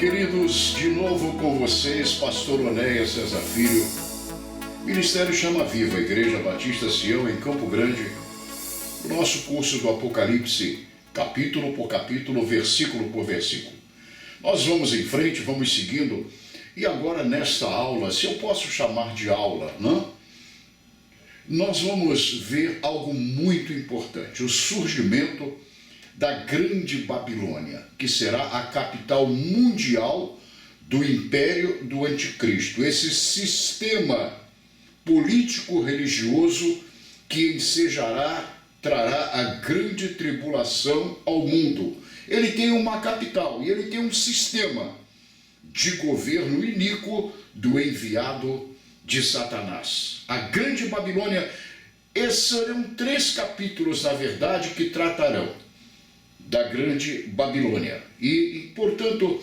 Queridos, de novo com vocês, Pastor Onéias César Filho, Ministério Chama Viva, Igreja Batista Sião, em Campo Grande, o nosso curso do Apocalipse, capítulo por capítulo, versículo por versículo. Nós vamos em frente, vamos seguindo, e agora nesta aula, se eu posso chamar de aula, não? Nós vamos ver algo muito importante, o surgimento da Grande Babilônia, que será a capital mundial do Império do Anticristo. Esse sistema político-religioso que trará a grande tribulação ao mundo. Ele tem uma capital e ele tem um sistema de governo iníquo do enviado de Satanás. A Grande Babilônia, esses serão 3 capítulos, na verdade, que tratarão da Grande Babilônia. Portanto,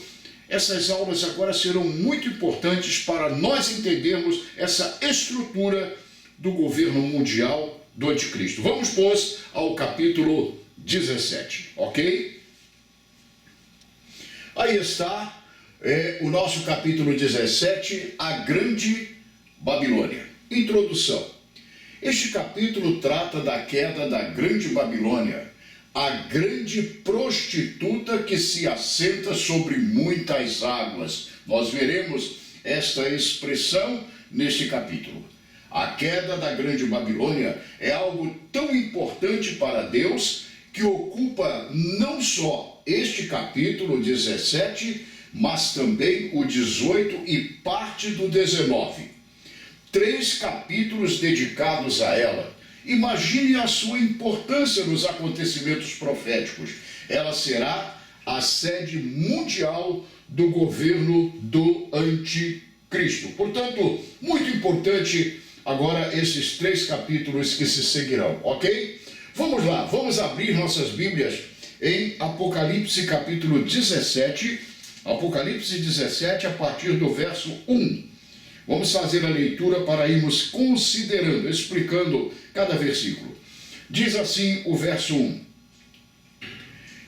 essas aulas agora serão muito importantes para nós entendermos essa estrutura do governo mundial do Anticristo. Vamos, pois, ao capítulo 17, ok? Aí está o nosso capítulo 17, a Grande Babilônia. Introdução. Este capítulo trata da queda da Grande Babilônia, a grande prostituta que se assenta sobre muitas águas. Nós veremos esta expressão neste capítulo. A queda da Grande Babilônia é algo tão importante para Deus que ocupa não só este capítulo 17, mas também o 18 e parte do 19. 3 capítulos dedicados a ela. Imagine a sua importância nos acontecimentos proféticos. Ela será a sede mundial do governo do Anticristo. Portanto, muito importante agora esses 3 capítulos que se seguirão, ok? Vamos lá, vamos abrir nossas Bíblias em Apocalipse capítulo 17, Apocalipse 17 a partir do verso 1. Vamos fazer a leitura para irmos considerando, explicando cada versículo. Diz assim o verso 1.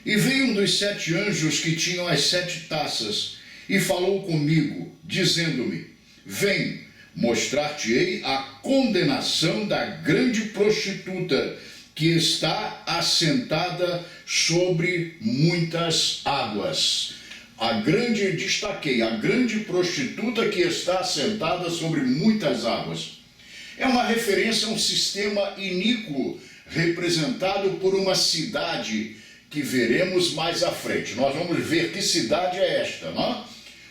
E veio um dos 7 anjos que tinham as 7 taças, e falou comigo, dizendo-me: Vem, mostrar-te-ei a condenação da grande prostituta, que está assentada sobre muitas águas. Destaquei, a grande prostituta que está assentada sobre muitas águas. É uma referência a um sistema iníquo representado por uma cidade que veremos mais à frente. Nós vamos ver que cidade é esta, não?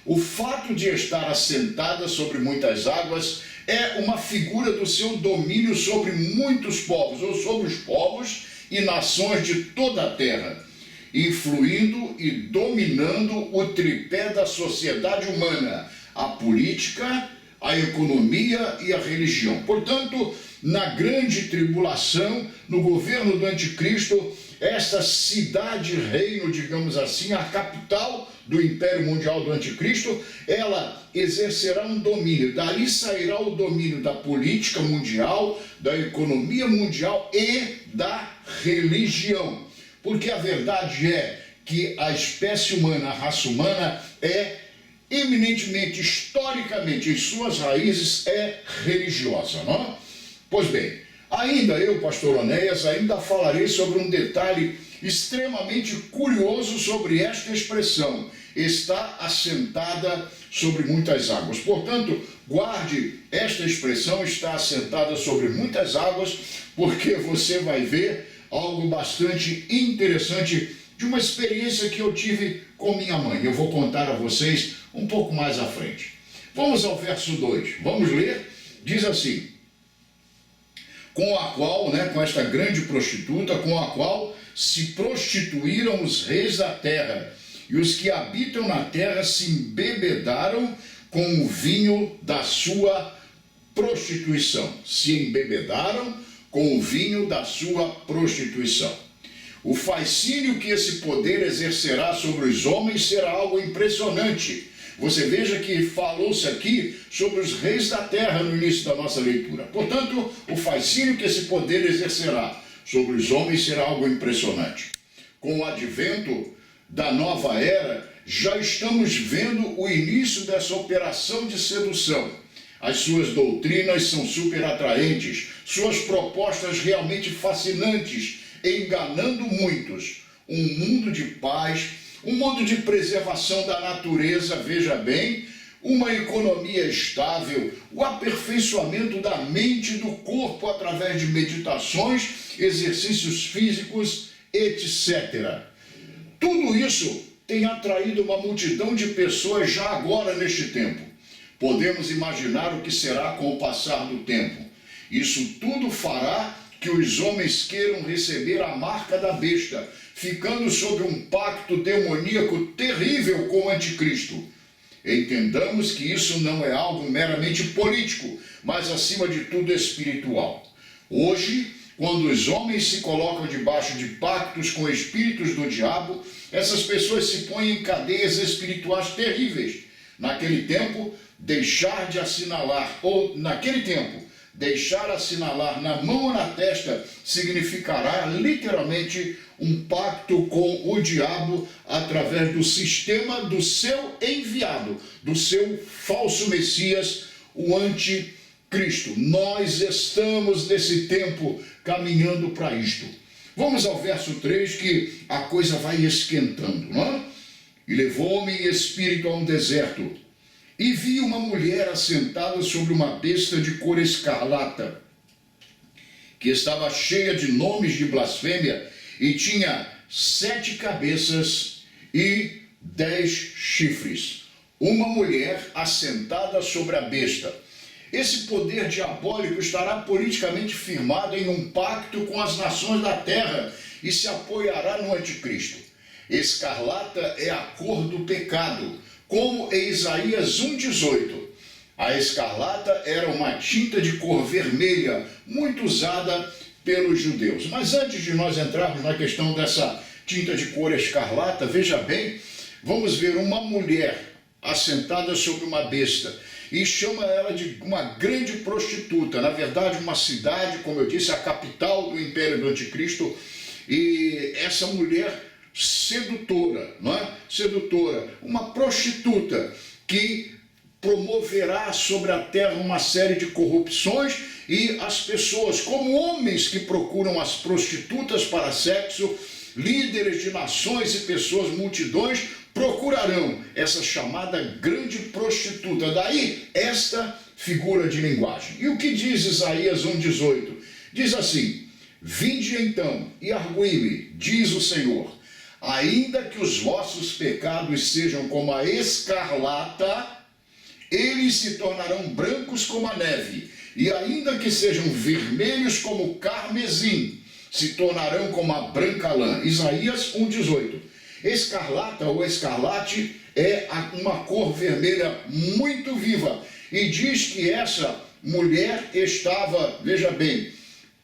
O fato de estar assentada sobre muitas águas é uma figura do seu domínio sobre muitos povos, ou sobre os povos e nações de toda a terra, influindo e dominando o tripé da sociedade humana, a política, a economia e a religião. Portanto, na grande tribulação, no governo do Anticristo, esta cidade-reino, digamos assim, a capital do Império Mundial do Anticristo, ela exercerá um domínio. Dali sairá o domínio da política mundial, da economia mundial e da religião. Porque a verdade é que a espécie humana, a raça humana, é eminentemente, historicamente, em suas raízes, é religiosa, não? Pois bem, ainda eu, Pastor Onéias, ainda falarei sobre um detalhe extremamente curioso sobre esta expressão: está assentada sobre muitas águas. Portanto, guarde esta expressão, está assentada sobre muitas águas, porque você vai ver algo bastante interessante de uma experiência que eu tive com minha mãe. Eu vou contar a vocês um pouco mais à frente. Vamos ao verso 2. Vamos ler. Diz assim: com a qual, com esta grande prostituta, com a qual se prostituíram os reis da terra, e os que habitam na terra se embebedaram com o vinho da sua prostituição. Se embebedaram com o vinho da sua prostituição. O fascínio que esse poder exercerá sobre os homens será algo impressionante. Você veja que falou-se aqui sobre os reis da terra no início da nossa leitura. Portanto, o fascínio que esse poder exercerá sobre os homens será algo impressionante. Com o advento da nova era, já estamos vendo o início dessa operação de sedução. As suas doutrinas são super atraentes, suas propostas realmente fascinantes, enganando muitos. Um mundo de paz, um mundo de preservação da natureza, veja bem, uma economia estável, o aperfeiçoamento da mente e do corpo através de meditações, exercícios físicos, etc. Tudo isso tem atraído uma multidão de pessoas já agora neste tempo. Podemos imaginar o que será com o passar do tempo. Isso tudo fará que os homens queiram receber a marca da besta, ficando sob um pacto demoníaco terrível com o anticristo. Entendamos que isso não é algo meramente político, mas acima de tudo espiritual. Hoje, quando os homens se colocam debaixo de pactos com espíritos do diabo, essas pessoas se põem em cadeias espirituais terríveis. Naquele tempo, deixar assinalar na mão ou na testa significará literalmente um pacto com o diabo através do sistema do seu enviado, do seu falso Messias, o anticristo. Nós estamos nesse tempo caminhando para isto. Vamos ao verso 3, que a coisa vai esquentando, não é? E levou-me em espírito a um deserto, e vi uma mulher assentada sobre uma besta de cor escarlata, que estava cheia de nomes de blasfêmia, e tinha 7 cabeças e 10 chifres. Uma mulher assentada sobre a besta. Esse poder diabólico estará politicamente firmado em um pacto com as nações da terra e se apoiará no anticristo. Escarlata é a cor do pecado, como em Isaías 1,18. A escarlata era uma tinta de cor vermelha, muito usada pelos judeus. Mas antes de nós entrarmos na questão dessa tinta de cor escarlata, veja bem, vamos ver uma mulher assentada sobre uma besta e chama ela de uma grande prostituta. Na verdade, uma cidade, como eu disse, a capital do império do anticristo, e essa mulher sedutora, não é? Sedutora, uma prostituta que promoverá sobre a terra uma série de corrupções, e as pessoas, como homens que procuram as prostitutas para sexo, líderes de nações e pessoas, multidões, procurarão essa chamada grande prostituta. Daí esta figura de linguagem. E o que diz Isaías 1,18? Diz assim: vinde então e argui-me, diz o Senhor, ainda que os vossos pecados sejam como a escarlata, eles se tornarão brancos como a neve, e ainda que sejam vermelhos como o carmesim, se tornarão como a branca lã. Isaías 1,18. Escarlata ou escarlate é uma cor vermelha muito viva, e diz que essa mulher estava, veja bem,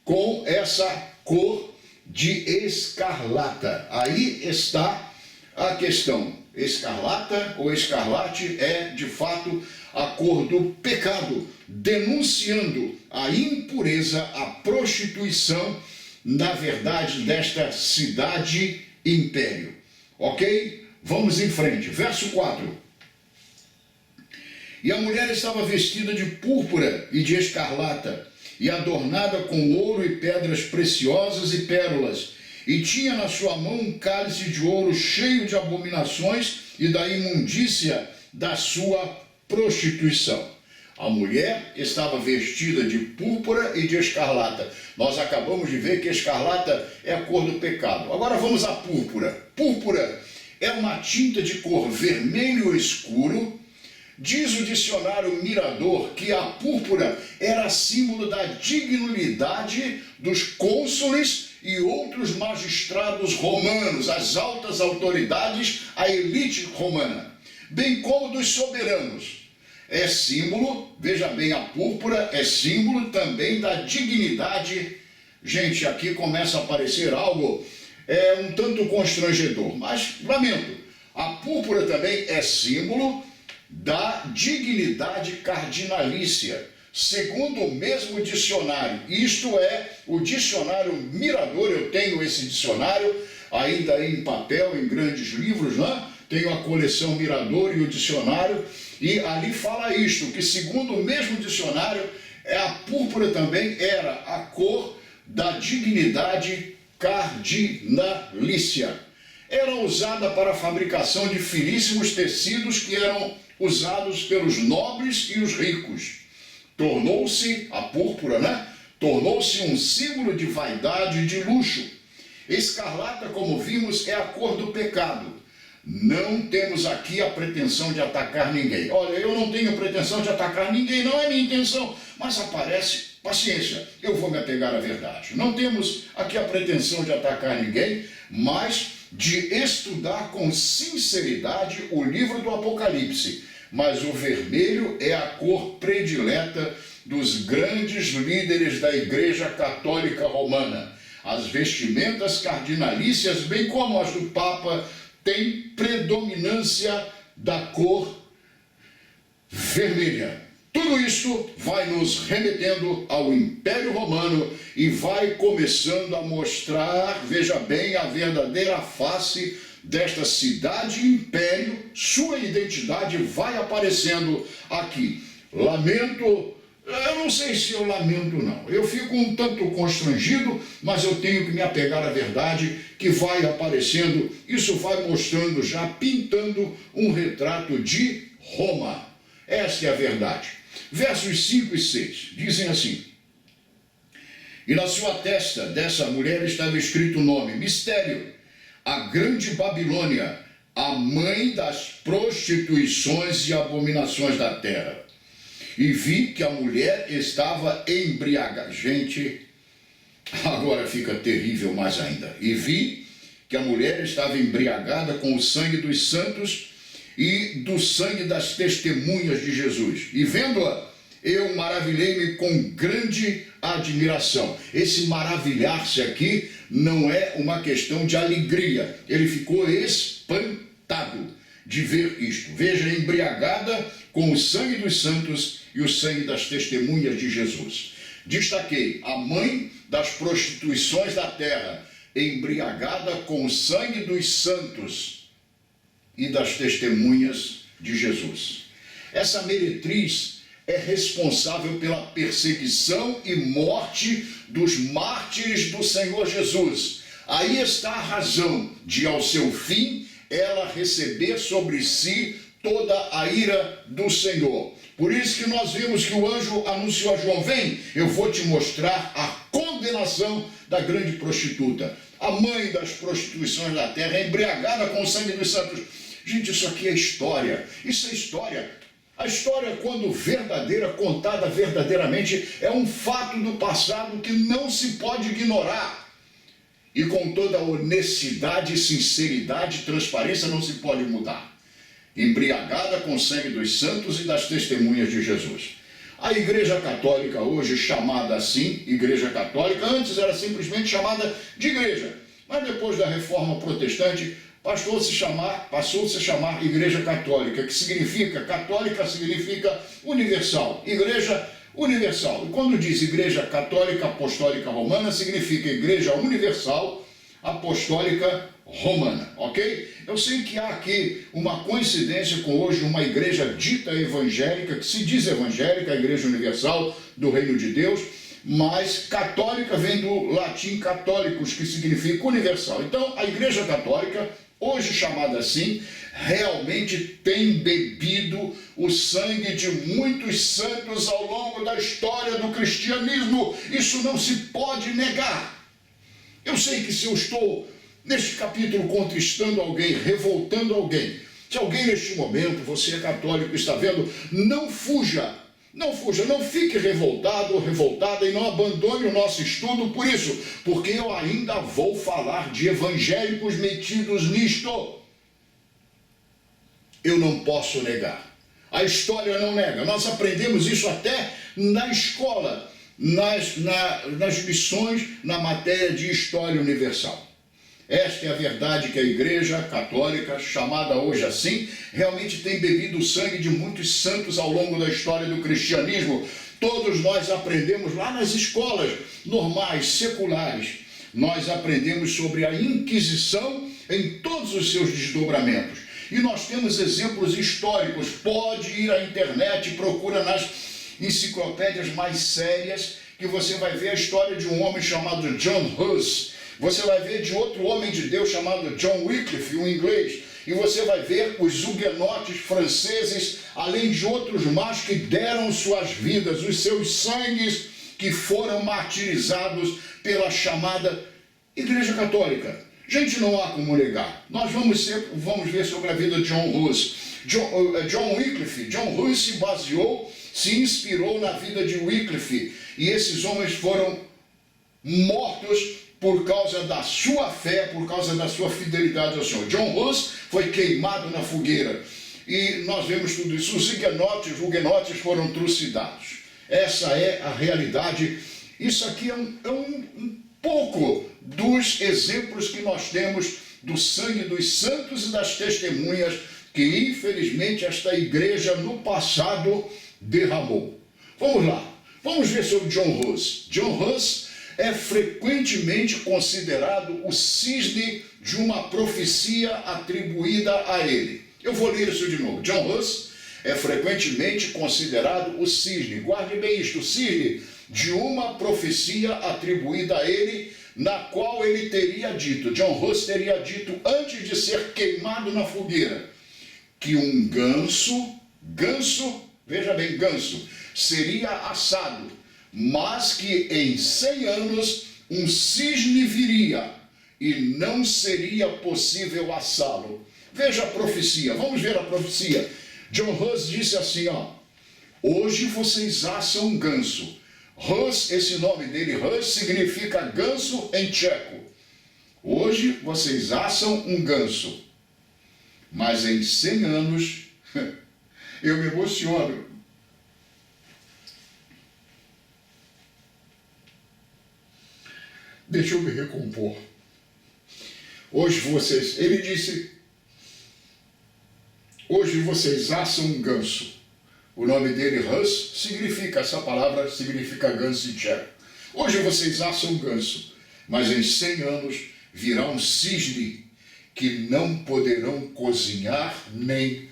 com essa cor de escarlata. Aí está a questão. Escarlata ou escarlate é, de fato, a cor do pecado, denunciando a impureza, a prostituição, na verdade, desta cidade-império. Ok? Vamos em frente. Verso 4. E a mulher estava vestida de púrpura e de escarlata, e adornada com ouro e pedras preciosas e pérolas, e tinha na sua mão um cálice de ouro cheio de abominações e da imundícia da sua prostituição. A mulher estava vestida de púrpura e de escarlata. Nós acabamos de ver que escarlata é a cor do pecado. Agora vamos à púrpura. Púrpura é uma tinta de cor vermelho escuro. Diz o dicionário Mirador que a púrpura era símbolo da dignidade dos cônsules e outros magistrados romanos, as altas autoridades, a elite romana, bem como dos soberanos. É símbolo, veja bem, a púrpura é símbolo também da dignidade. Gente, aqui começa a aparecer algo um tanto constrangedor, mas lamento. A púrpura também é símbolo da dignidade cardinalícia, segundo o mesmo dicionário. Isto é o dicionário Mirador. Eu tenho esse dicionário ainda em papel, em grandes livros, né? tenho a coleção Mirador e o dicionário, e ali fala isto, que segundo o mesmo dicionário, a púrpura também era a cor da dignidade cardinalícia. Era usada para a fabricação de finíssimos tecidos que eram usados pelos nobres e os ricos. Tornou-se, a púrpura, né? Tornou-se um símbolo de vaidade e de luxo. Escarlata, como vimos, é a cor do pecado. Não temos aqui a pretensão de atacar ninguém. Olha, eu não tenho pretensão de atacar ninguém, não é minha intenção. Mas aparece, paciência, eu vou me apegar à verdade. Não temos aqui a pretensão de atacar ninguém, mas de estudar com sinceridade o livro do Apocalipse. Mas o vermelho é a cor predileta dos grandes líderes da Igreja Católica Romana. As vestimentas cardinalícias, bem como as do Papa, têm predominância da cor vermelha. Tudo isso vai nos remetendo ao Império Romano e vai começando a mostrar, veja bem, a verdadeira face desta cidade-império. Sua identidade vai aparecendo aqui. Lamento, eu não sei se eu lamento não. Eu fico um tanto constrangido, mas eu tenho que me apegar à verdade que vai aparecendo. Isso vai mostrando, já pintando um retrato de Roma. Esta é a verdade. Versos 5 e 6 dizem assim: e na sua testa dessa mulher estava escrito o nome, mistério, a grande Babilônia, a mãe das prostituições e abominações da terra. E vi que a mulher estava embriagada. Gente, agora fica terrível mais ainda. E vi que a mulher estava embriagada com o sangue dos santos e do sangue das testemunhas de Jesus. E vendo-a, eu maravilhei-me com grande admiração. Esse maravilhar-se aqui não é uma questão de alegria. Ele ficou espantado de ver isto. Veja, embriagada com o sangue dos santos e o sangue das testemunhas de Jesus. Destaquei a mãe das prostituições da terra, embriagada com o sangue dos santos e das testemunhas de Jesus. Essa meretriz é responsável pela perseguição e morte dos mártires do Senhor Jesus. Aí está a razão de, ao seu fim, ela receber sobre si toda a ira do Senhor. Por isso que nós vimos que o anjo anunciou a João: vem, eu vou te mostrar a condenação da grande prostituta, a mãe das prostituições da terra, embriagada com o sangue dos santos. Gente, isso aqui é história. Isso é história. A história, quando verdadeira, contada verdadeiramente, é um fato do passado que não se pode ignorar. E com toda honestidade, sinceridade e transparência não se pode mudar. Embriagada com o sangue dos santos e das testemunhas de Jesus. A Igreja Católica hoje, chamada assim, Igreja Católica, antes era simplesmente chamada de igreja. Mas depois da Reforma Protestante, passou a se chamar Igreja Católica, que significa, católica significa universal, Igreja universal. E quando diz Igreja Católica Apostólica Romana, significa Igreja Universal Apostólica Romana, ok? Eu sei que há aqui uma coincidência com hoje uma igreja dita evangélica, que se diz evangélica, a Igreja Universal do Reino de Deus, mas católica vem do latim católicos, que significa universal. Então, a Igreja Católica, hoje chamada assim, realmente tem bebido o sangue de muitos santos ao longo da história do cristianismo. Isso não se pode negar. Eu sei que se eu estou neste capítulo contestando alguém, revoltando alguém, se alguém neste momento, você é católico, está vendo, não fuja. Não fuja, não fique revoltado ou revoltada e não abandone o nosso estudo por isso, porque eu ainda vou falar de evangélicos metidos nisto. Eu não posso negar. A história não nega. Nós aprendemos isso até na escola, nas lições, na matéria de História Universal. Esta é a verdade, que a Igreja Católica, chamada hoje assim, realmente tem bebido o sangue de muitos santos ao longo da história do cristianismo. Todos nós aprendemos lá nas escolas normais, seculares. Nós aprendemos sobre a Inquisição em todos os seus desdobramentos. E nós temos exemplos históricos. Pode ir à internet e procura nas enciclopédias mais sérias que você vai ver a história de um homem chamado John Hus. Você vai ver de outro homem de Deus chamado John Wycliffe, um inglês. E você vai ver os huguenotes franceses, além de outros mais que deram suas vidas, os seus sangues que foram martirizados pela chamada Igreja Católica. Gente, não há como negar. Nós vamos ver sobre a vida de John Hus. John Wycliffe. John Hus se inspirou na vida de Wycliffe. E esses homens foram mortos por causa da sua fé, por causa da sua fidelidade ao Senhor. John Hus foi queimado na fogueira. E nós vemos tudo isso. Os huguenotes foram trucidados. Essa é a realidade. Isso aqui é um pouco dos exemplos que nós temos do sangue dos santos e das testemunhas que, infelizmente, esta igreja no passado derramou. Vamos lá. Vamos ver sobre John Hus. John Hus é frequentemente considerado o cisne de uma profecia atribuída a ele. Eu vou ler isso de novo. John Hus é frequentemente considerado o cisne, guarde bem isto, o cisne de uma profecia atribuída a ele, na qual ele teria dito, John Hus teria dito antes de ser queimado na fogueira, que um ganso, veja bem, ganso, seria assado, mas que em 100 anos um cisne viria e não seria possível assá-lo. Veja a profecia, vamos ver a profecia. John Hus disse assim, hoje vocês assam um ganso. Hus, esse nome dele, Hus, significa ganso em tcheco. Hoje vocês assam um ganso, mas em 100 anos, eu me emociono. Deixa eu me recompor. Ele disse, hoje vocês assam um ganso. O nome dele, Hus, essa palavra significa ganso em tcheco. Hoje vocês assam um ganso, mas em 100 anos virá um cisne que não poderão cozinhar nem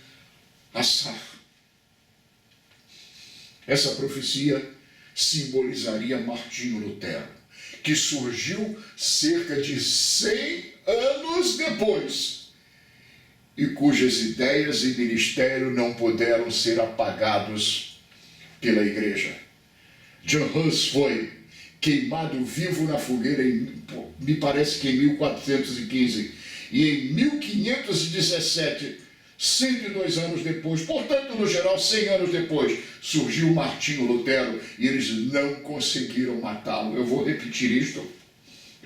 assar. Essa profecia simbolizaria Martinho Lutero, que surgiu cerca de 100 anos depois, e cujas ideias e ministério não puderam ser apagados pela igreja. John Hus foi queimado vivo na fogueira, me parece que em 1415, e em 1517, 102 anos depois, portanto, no geral, 100 anos depois, surgiu Martinho Lutero e eles não conseguiram matá-lo. Eu vou repetir isto.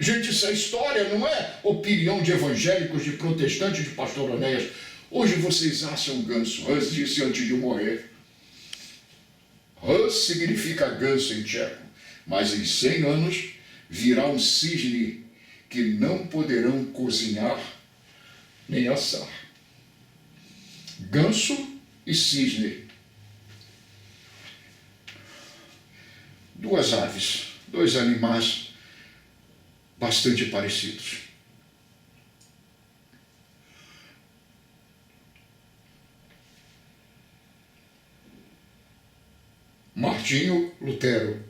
Gente, isso é história, não é opinião de evangélicos, de protestantes, de pastor Onéias. Hoje vocês assam ganso. Hus disse antes de morrer. Hus significa ganso em tcheco. Mas em 100 anos virá um cisne que não poderão cozinhar nem assar. Ganso e cisne. Duas aves, dois animais bastante parecidos. Martinho Lutero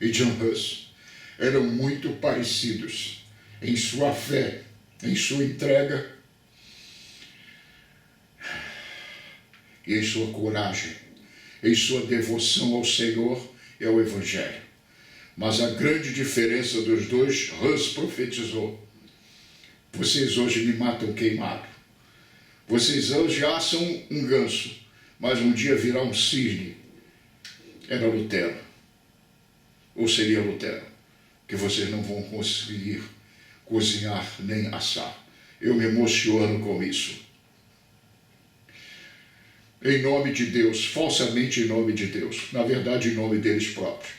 e John Hus eram muito parecidos em sua fé, em sua entrega e em sua coragem, em sua devoção ao Senhor e ao Evangelho. Mas a grande diferença dos dois, Hus profetizou: vocês hoje me matam queimado. Vocês hoje assam um ganso, mas um dia virá um cisne. Era Lutero, ou seria Lutero, que vocês não vão conseguir cozinhar nem assar. Eu me emociono com isso. Em nome de Deus, falsamente em nome de Deus, na verdade em nome deles próprios,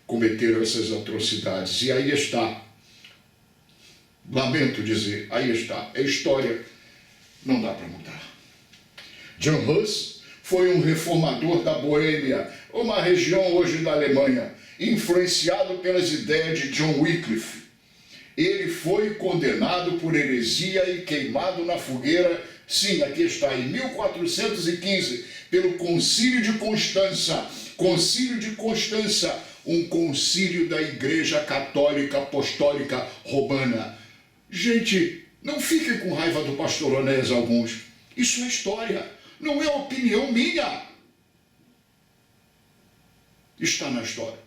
cometeram essas atrocidades. E aí está, lamento dizer, aí está, é história, não dá para mudar. John Hus foi um reformador da Boêmia, uma região hoje da Alemanha, influenciado pelas ideias de John Wycliffe. Ele foi condenado por heresia e queimado na fogueira Sim, aqui está, em 1415, pelo Concílio de Constança. Concílio de Constança, um concílio da Igreja Católica Apostólica Romana. Gente, não fiquem com raiva do pastor Onés alguns. Isso é história, não é opinião minha. Está na história.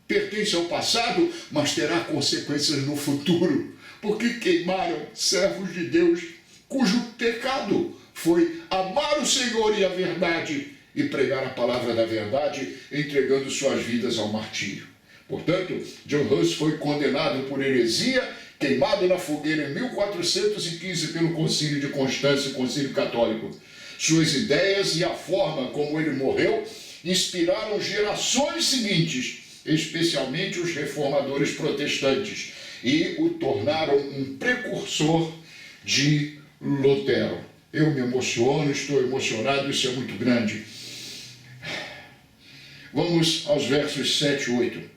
Pertence ao passado, mas terá consequências no futuro, porque queimaram servos de Deus cujo pecado foi amar o Senhor e a verdade e pregar a palavra da verdade, entregando suas vidas ao martírio. Portanto, John Huss foi condenado por heresia, queimado na fogueira em 1415 pelo Concílio de Constância, Concílio Católico. Suas ideias e a forma como ele morreu inspiraram gerações seguintes, especialmente os reformadores protestantes, e o tornaram um precursor de Lutero. Eu me emociono, estou emocionado, isso é muito grande. Vamos aos versos 7 e 8.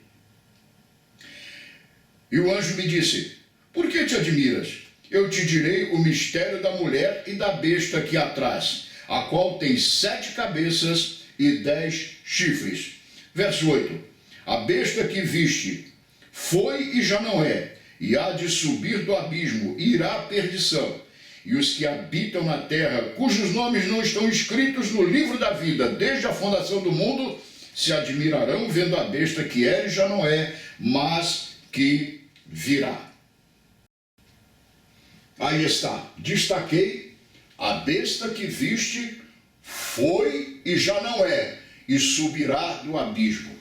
E o anjo me disse: por que te admiras? Eu te direi o mistério da mulher e da besta que a traz, a qual tem 7 cabeças e 10 chifres. Verso 8. A besta que viste foi e já não é, e há de subir do abismo, e irá à perdição. E os que habitam na terra, cujos nomes não estão escritos no livro da vida desde a fundação do mundo, se admirarão vendo a besta que era e já não é, mas que virá. Aí está, destaquei, a besta que viste foi e já não é, e subirá do abismo.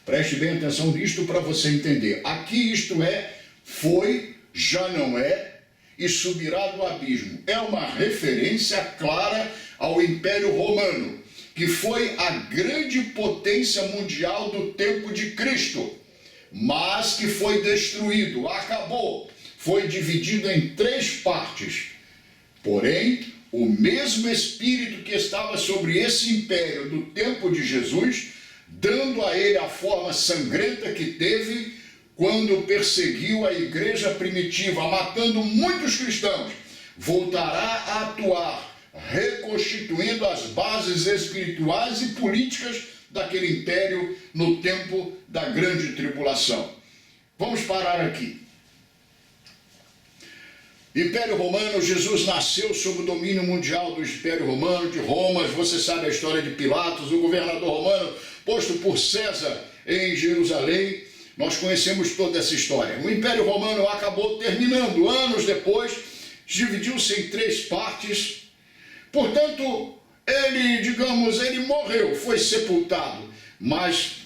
Preste bem atenção nisto para você entender. Aqui isto é, foi, já não é, e subirá do abismo. É uma referência clara ao Império Romano, que foi a grande potência mundial do tempo de Cristo, mas que foi destruído, acabou, foi dividido em 3 partes. Porém, o mesmo Espírito que estava sobre esse império do tempo de Jesus, dando a ele a forma sangrenta que teve quando perseguiu a igreja primitiva, matando muitos cristãos, voltará a atuar, reconstituindo as bases espirituais e políticas daquele império no tempo da grande tribulação. Vamos parar aqui. Império Romano, Jesus nasceu sob o domínio mundial do Império Romano, de Roma. Você sabe a história de Pilatos, o governador romano, posto por César em Jerusalém. Nós conhecemos toda essa história. O Império Romano acabou terminando. Anos depois, dividiu-se em 3 partes. Portanto, ele morreu, foi sepultado. Mas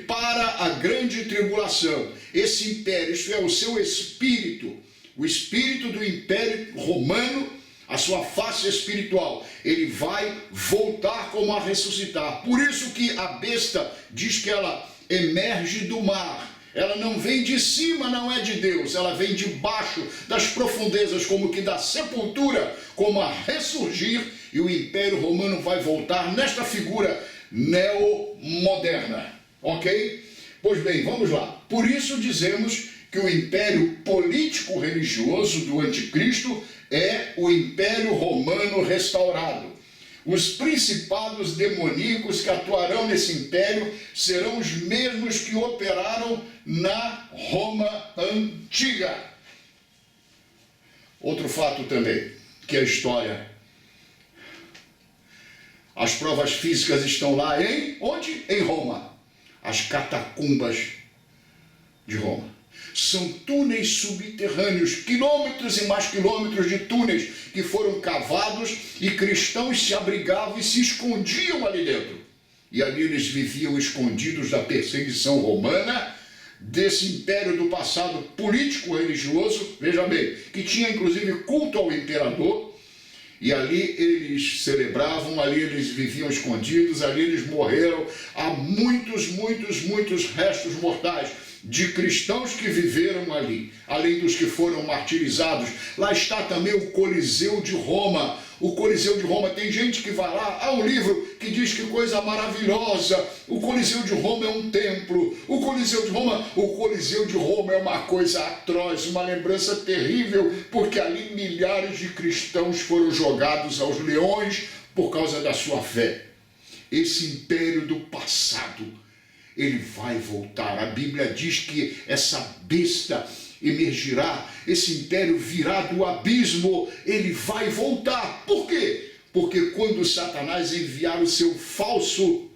para a grande tribulação, esse império, isto é, o seu espírito, o espírito do Império Romano, a sua face espiritual, ele vai voltar como a ressuscitar. Por isso que a besta diz que ela emerge do mar. Ela não vem de cima, não é de Deus, ela vem de baixo, das profundezas, como que da sepultura, como a ressurgir, e o Império Romano vai voltar nesta figura neomoderna, ok? Pois bem, vamos lá. Por isso dizemos que o império político-religioso do anticristo é o Império Romano restaurado. Os principados demoníacos que atuarão nesse império serão os mesmos que operaram na Roma antiga. Outro fato também, que é a história. As provas físicas estão lá onde? Em Roma. As catacumbas de Roma. São túneis subterrâneos, quilômetros e mais quilômetros de túneis que foram cavados e cristãos se abrigavam e se escondiam ali dentro. E ali eles viviam escondidos da perseguição romana, desse império do passado político-religioso, veja bem, que tinha inclusive culto ao imperador, e ali eles celebravam, ali eles viviam escondidos, ali eles morreram. Há muitos restos mortais de cristãos que viveram ali, além dos que foram martirizados. Lá está também o Coliseu de Roma, o Coliseu de Roma. Tem gente que vai lá, há um livro que diz que coisa maravilhosa, o Coliseu de Roma é um templo, o Coliseu de Roma é uma coisa atroz, uma lembrança terrível, porque ali milhares de cristãos foram jogados aos leões por causa da sua fé. Esse império do passado, ele vai voltar. A Bíblia diz que essa besta emergirá, esse império virá do abismo, ele vai voltar. Por quê? Porque quando Satanás enviar o seu falso,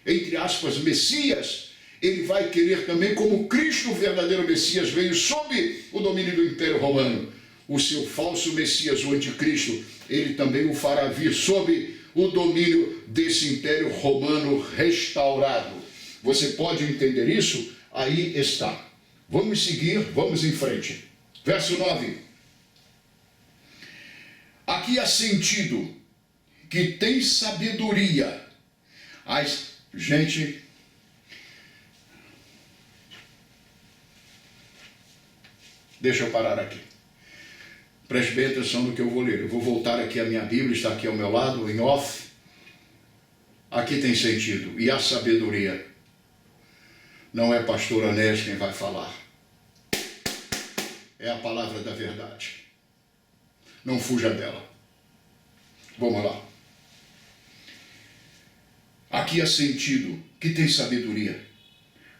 entre aspas, Messias, ele vai querer também, como Cristo, o verdadeiro Messias, veio sob o domínio do Império Romano, o seu falso Messias, o Anticristo, ele também o fará vir sob o domínio desse Império Romano restaurado. Você pode entender isso? Aí está. Vamos seguir, vamos em frente. Verso 9. Aqui há sentido que tem sabedoria. Gente, deixa eu parar aqui. Preste bem atenção no que eu vou ler. Eu vou voltar aqui à minha Bíblia, está aqui ao meu lado, em off. Aqui tem sentido. E a sabedoria. Não é pastor Anés quem vai falar. É a palavra da verdade. Não fuja dela. Vamos lá. Aqui há sentido que tem sabedoria.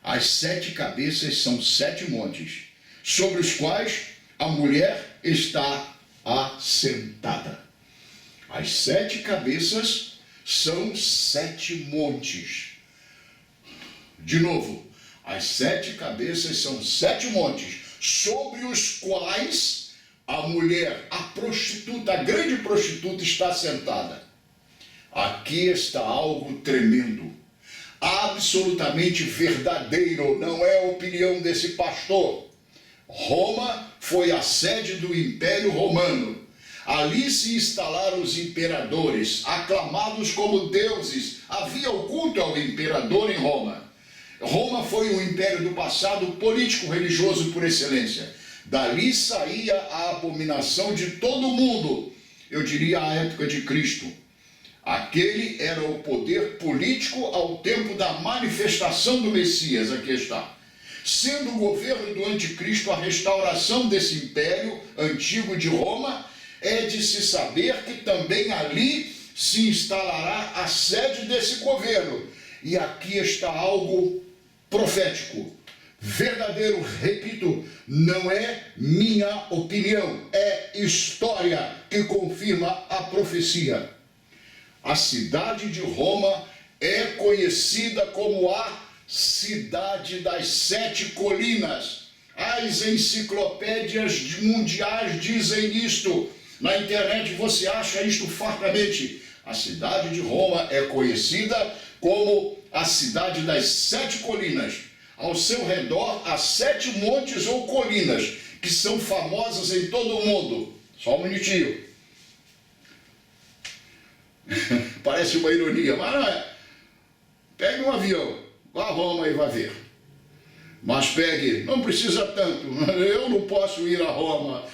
As 7 cabeças são 7 montes, sobre os quais a mulher está assentada. As 7 cabeças são 7 montes. De novo, as 7 cabeças são 7 montes, sobre os quais a mulher, a prostituta, a grande prostituta está sentada. Aqui está algo tremendo, absolutamente verdadeiro, não é a opinião desse pastor. Roma foi a sede do Império Romano. Ali se instalaram os imperadores, aclamados como deuses. Havia o culto ao imperador em Roma. Roma foi o império do passado político-religioso por excelência. Dali saía a abominação de todo mundo, eu diria a época de Cristo. Aquele era o poder político ao tempo da manifestação do Messias, aqui está. Sendo o governo do anticristo a restauração desse império antigo de Roma, é de se saber que também ali se instalará a sede desse governo. E aqui está algo profético, verdadeiro, repito, não é minha opinião, é história que confirma a profecia. A cidade de Roma é conhecida como a cidade das 7 colinas. As enciclopédias mundiais dizem isto. Na internet você acha isto fartamente. A cidade de Roma é conhecida como a cidade das 7 colinas. Ao seu redor há 7 montes ou colinas que são famosas em todo o mundo. Só um minutinho. Parece uma ironia, mas não é. Pegue um avião, vá a Roma e vá ver. Mas pegue, não precisa tanto. Eu não posso ir a Roma.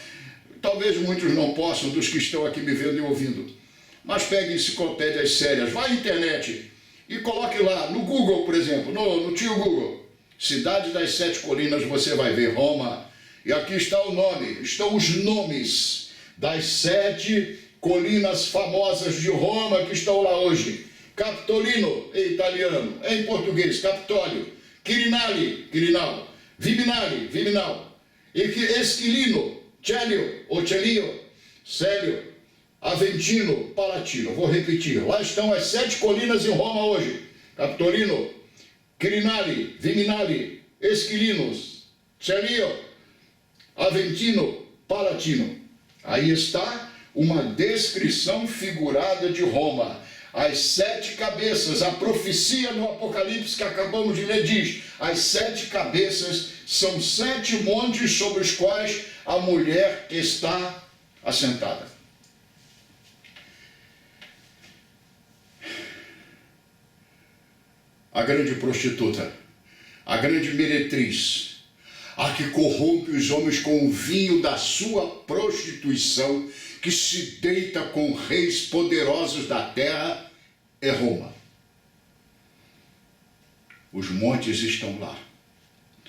Talvez muitos não possam, dos que estão aqui me vendo e ouvindo. Mas pegue enciclopédias sérias, vá à internet e coloque lá, no Google, por exemplo, no tio Google. Cidade das 7 colinas, você vai ver Roma. E aqui está o nome, estão os nomes das 7 colinas famosas de Roma que estão lá hoje. Capitolino, em italiano, em português, Capitólio. Quirinale, Quirinal. Viminale, Viminal. Esquilino, Célio, ou Celio, Célio. Aventino, Palatino. Vou repetir. Lá estão as 7 colinas em Roma hoje. Capitolino, Quirinale, Viminale, Esquilinos, Celio, Aventino, Palatino. Aí está uma descrição figurada de Roma. As 7 cabeças, a profecia no Apocalipse que acabamos de ler diz, as 7 cabeças são 7 montes sobre os quais a mulher está assentada. A grande prostituta, a grande meretriz, a que corrompe os homens com o vinho da sua prostituição, que se deita com reis poderosos da terra, é Roma. Os montes estão lá.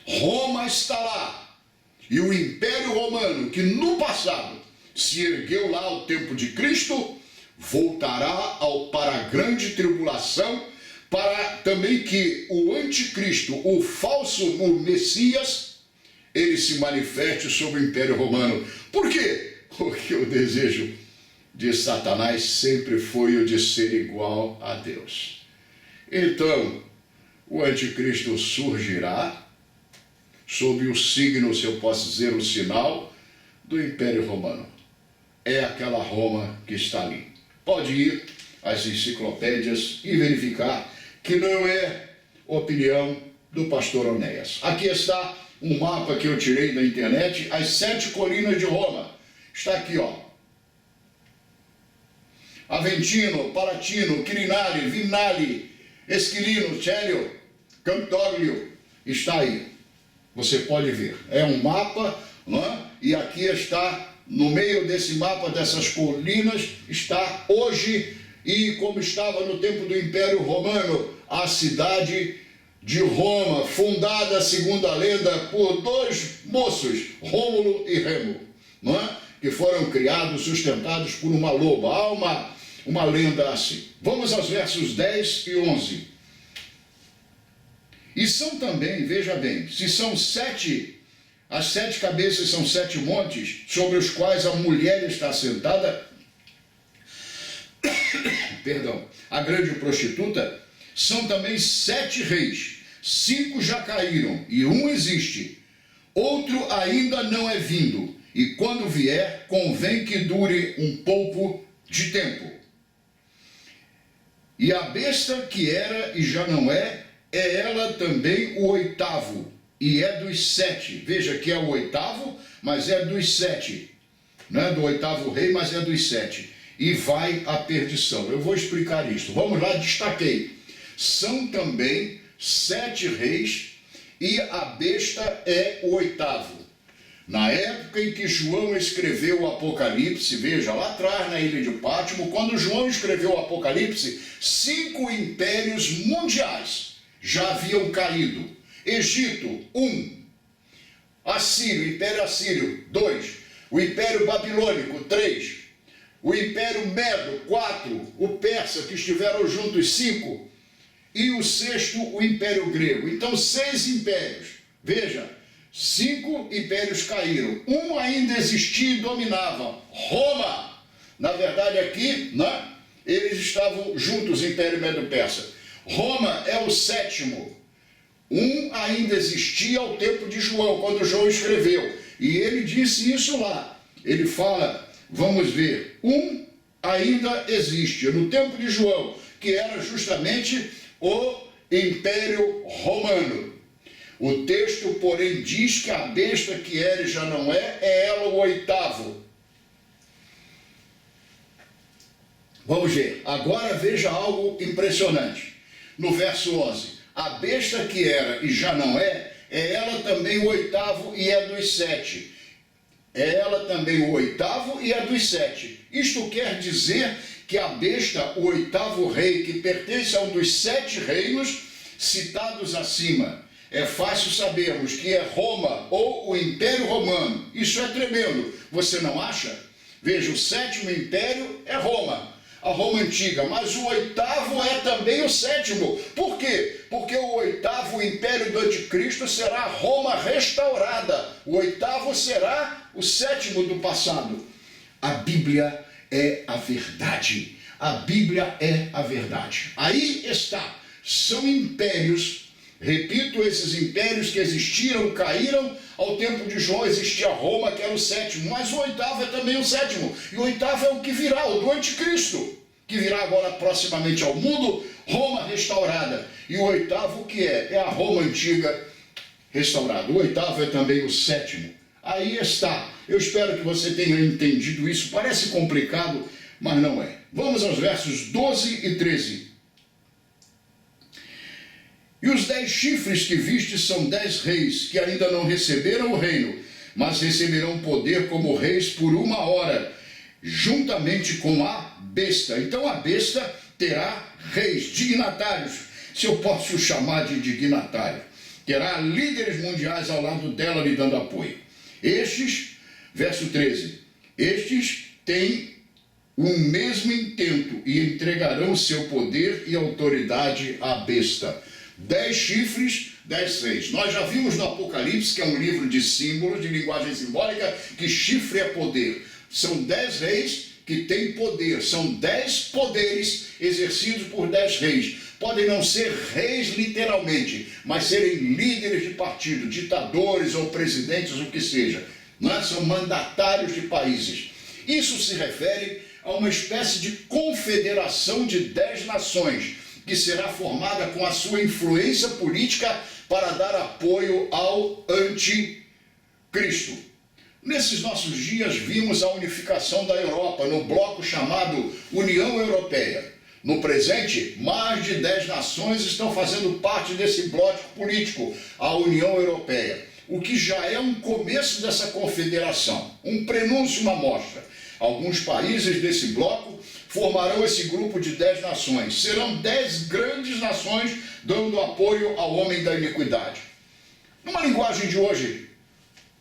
Roma está lá. E o Império Romano, que no passado se ergueu lá ao tempo de Cristo, voltará para a grande tribulação, para também que o anticristo, o falso Messias, ele se manifeste sobre o Império Romano. Por quê? Porque o desejo de Satanás sempre foi o de ser igual a Deus. Então, o anticristo surgirá sob o signo, se eu posso dizer, o sinal do Império Romano. É aquela Roma que está ali. Pode ir às enciclopédias e verificar que não é opinião do pastor Onéas. Aqui está um mapa que eu tirei da internet, as 7 colinas de Roma. Está aqui, ó. Aventino, Palatino, Quirinale, Vinale, Esquilino, Celio, Campidoglio. Está aí. Você pode ver. É um mapa, não é? E aqui está, no meio desse mapa, dessas colinas, está hoje, e como estava no tempo do Império Romano, a cidade de Roma, fundada, segundo a lenda, por 2 moços, Rômulo e Remo, não é? Que foram criados, sustentados por uma loba. Há uma lenda assim. Vamos aos versos 10 e 11. E são também, veja bem, se são 7, as 7 cabeças são 7 montes, sobre os quais a mulher está sentada, perdão, a grande prostituta, são também 7 reis, 5 já caíram, e um existe, outro ainda não é vindo, e quando vier, convém que dure um pouco de tempo. E a besta que era e já não é ela também o 8º, e é dos 7. Veja que é o 8º, mas é dos 7. Não é do 8º rei, mas é dos 7. E vai à perdição. Eu vou explicar isso. Vamos lá, destaquei. São também 7 reis, e a besta é o 8º. Na época em que João escreveu o Apocalipse, veja, lá atrás na ilha de Pátimo, quando João escreveu o Apocalipse, 5 impérios mundiais já haviam caído. Egito, 1. Assírio, Império Assírio, 2. O Império Babilônico, 3. O Império Medo, 4. O Persa, que estiveram juntos, 5. E o 6º, o Império Grego. Então, 6 impérios. Veja, 5 impérios caíram. Um ainda existia e dominava. Roma. Na verdade, aqui, né, eles estavam juntos, Império Medo-Persa. Roma é o 7º. Um ainda existia ao tempo de João, quando João escreveu. E ele disse isso lá. Ele fala, vamos ver, um ainda existe, no tempo de João, que era justamente o Império Romano. O texto, porém, diz que a besta que era e já não é ela o 8º. Vamos ver. Agora veja algo impressionante. No verso 11. A besta que era e já não é ela também o 8º e é dos 7. É ela também o 8º e é dos 7. Isto quer dizer que a besta, o 8º rei, que pertence a um dos 7 reinos citados acima, é fácil sabermos que é Roma ou o Império Romano. Isso é tremendo, você não acha? Veja, o 7º império é Roma, a Roma antiga, mas o 8º é também o 7º. Por quê? Porque o 8º, o império do anticristo, será Roma restaurada. O 8º será o 7º do passado. A Bíblia é a verdade. A Bíblia é a verdade. Aí está. São impérios. Repito, esses impérios que existiram, caíram. Ao tempo de João existia Roma, que era o 7º, mas o 8º é também o 7º. E o 8º é o que virá, o do anticristo, que virá agora proximamente ao mundo, Roma restaurada. E o 8º que é? É a Roma antiga restaurada. O 8º é também o 7º. Aí está. Eu espero que você tenha entendido isso. Parece complicado, mas não é. Vamos aos versos 12 e 13. E os 10 chifres que viste são 10 reis, que ainda não receberam o reino, mas receberão poder como reis por 1 hora, juntamente com a besta. Então a besta terá reis, dignatários, se eu posso chamar de dignatário. Terá líderes mundiais ao lado dela lhe dando apoio. Estes, verso 13, estes têm o mesmo intento e entregarão seu poder e autoridade à besta. 10 chifres, 10 reis. Nós já vimos no Apocalipse, que é um livro de símbolos, de linguagem simbólica, que chifre é poder. São 10 reis que têm poder. São 10 poderes exercidos por 10 reis. Podem não ser reis literalmente, mas serem líderes de partido, ditadores ou presidentes, o que seja. Não é? São mandatários de países. Isso se refere a uma espécie de confederação de 10 nações, que será formada com a sua influência política para dar apoio ao anticristo. Nesses nossos dias vimos a unificação da Europa no bloco chamado União Europeia. No presente, mais de 10 nações estão fazendo parte desse bloco político, a União Europeia, o que já é um começo dessa confederação, um prenúncio, uma amostra. Alguns países desse bloco formarão esse grupo de 10 nações. Serão 10 grandes nações dando apoio ao homem da iniquidade. Numa linguagem de hoje,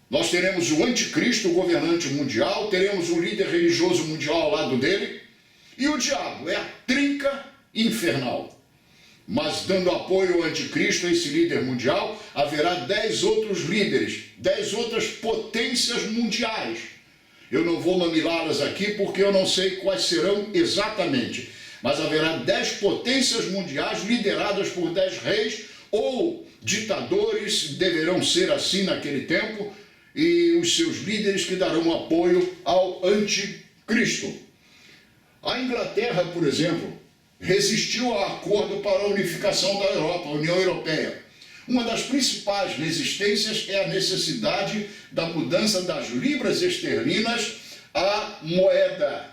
nós teremos o anticristo, o governante mundial, teremos o líder religioso mundial ao lado dele, e o diabo é a trinca infernal. Mas dando apoio ao anticristo, a esse líder mundial, haverá 10 outros líderes, 10 outras potências mundiais. Eu não vou nomeá-las aqui porque eu não sei quais serão exatamente, mas haverá 10 potências mundiais lideradas por 10 reis ou ditadores, deverão ser assim naquele tempo, e os seus líderes que darão apoio ao anticristo. A Inglaterra, por exemplo, resistiu ao acordo para a unificação da Europa, a União Europeia. Uma das principais resistências é a necessidade da mudança das libras esterlinas à moeda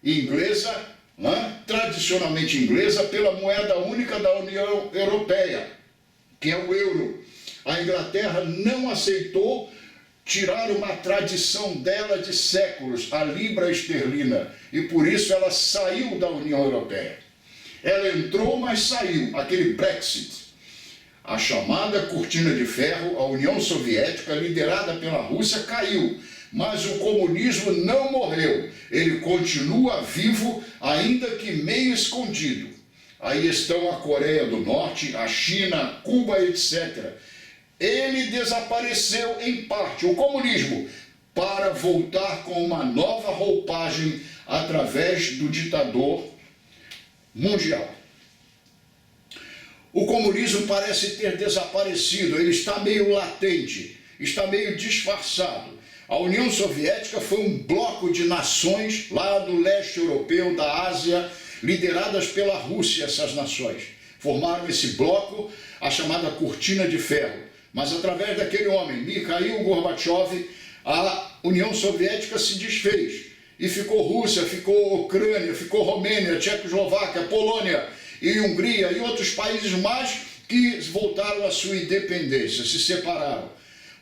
inglesa, tradicionalmente inglesa, pela moeda única da União Europeia, que é o euro. A Inglaterra não aceitou tirar uma tradição dela de séculos, a libra esterlina, e por isso ela saiu da União Europeia. Ela entrou, mas saiu, aquele Brexit. A chamada cortina de ferro, a União Soviética, liderada pela Rússia, caiu, mas o comunismo não morreu. Ele continua vivo, ainda que meio escondido. Aí estão a Coreia do Norte, a China, Cuba, etc. Ele desapareceu em parte, o comunismo, para voltar com uma nova roupagem através do ditador mundial. O comunismo parece ter desaparecido, ele está meio latente, está meio disfarçado. A União Soviética foi um bloco de nações lá do leste europeu, da Ásia, lideradas pela Rússia, essas nações. Formaram esse bloco, a chamada cortina de ferro. Mas através daquele homem, Mikhail Gorbachev, a União Soviética se desfez. E ficou Rússia, ficou Ucrânia, ficou Romênia, Tchecoslováquia, Polônia e Hungria e outros países mais que voltaram à sua independência, se separaram.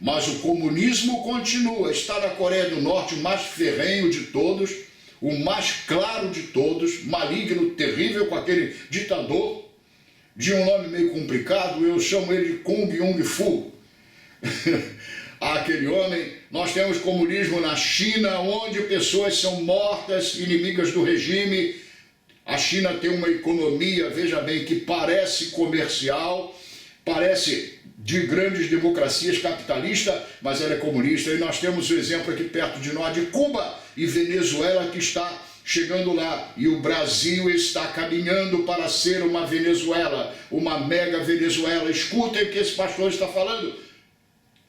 Mas o comunismo continua, está na Coreia do Norte, o mais ferrenho de todos, o mais claro de todos, maligno, terrível, com aquele ditador, de um nome meio complicado, eu chamo ele de Kung Yong Fu. Aquele homem. Nós temos comunismo na China, onde pessoas são mortas, inimigas do regime. A China tem uma economia, veja bem, que parece comercial, parece de grandes democracias capitalistas, mas ela é comunista. E nós temos o exemplo aqui perto de nós de Cuba e Venezuela, que está chegando lá. E o Brasil está caminhando para ser uma Venezuela, uma mega Venezuela. Escutem o que esse pastor está falando.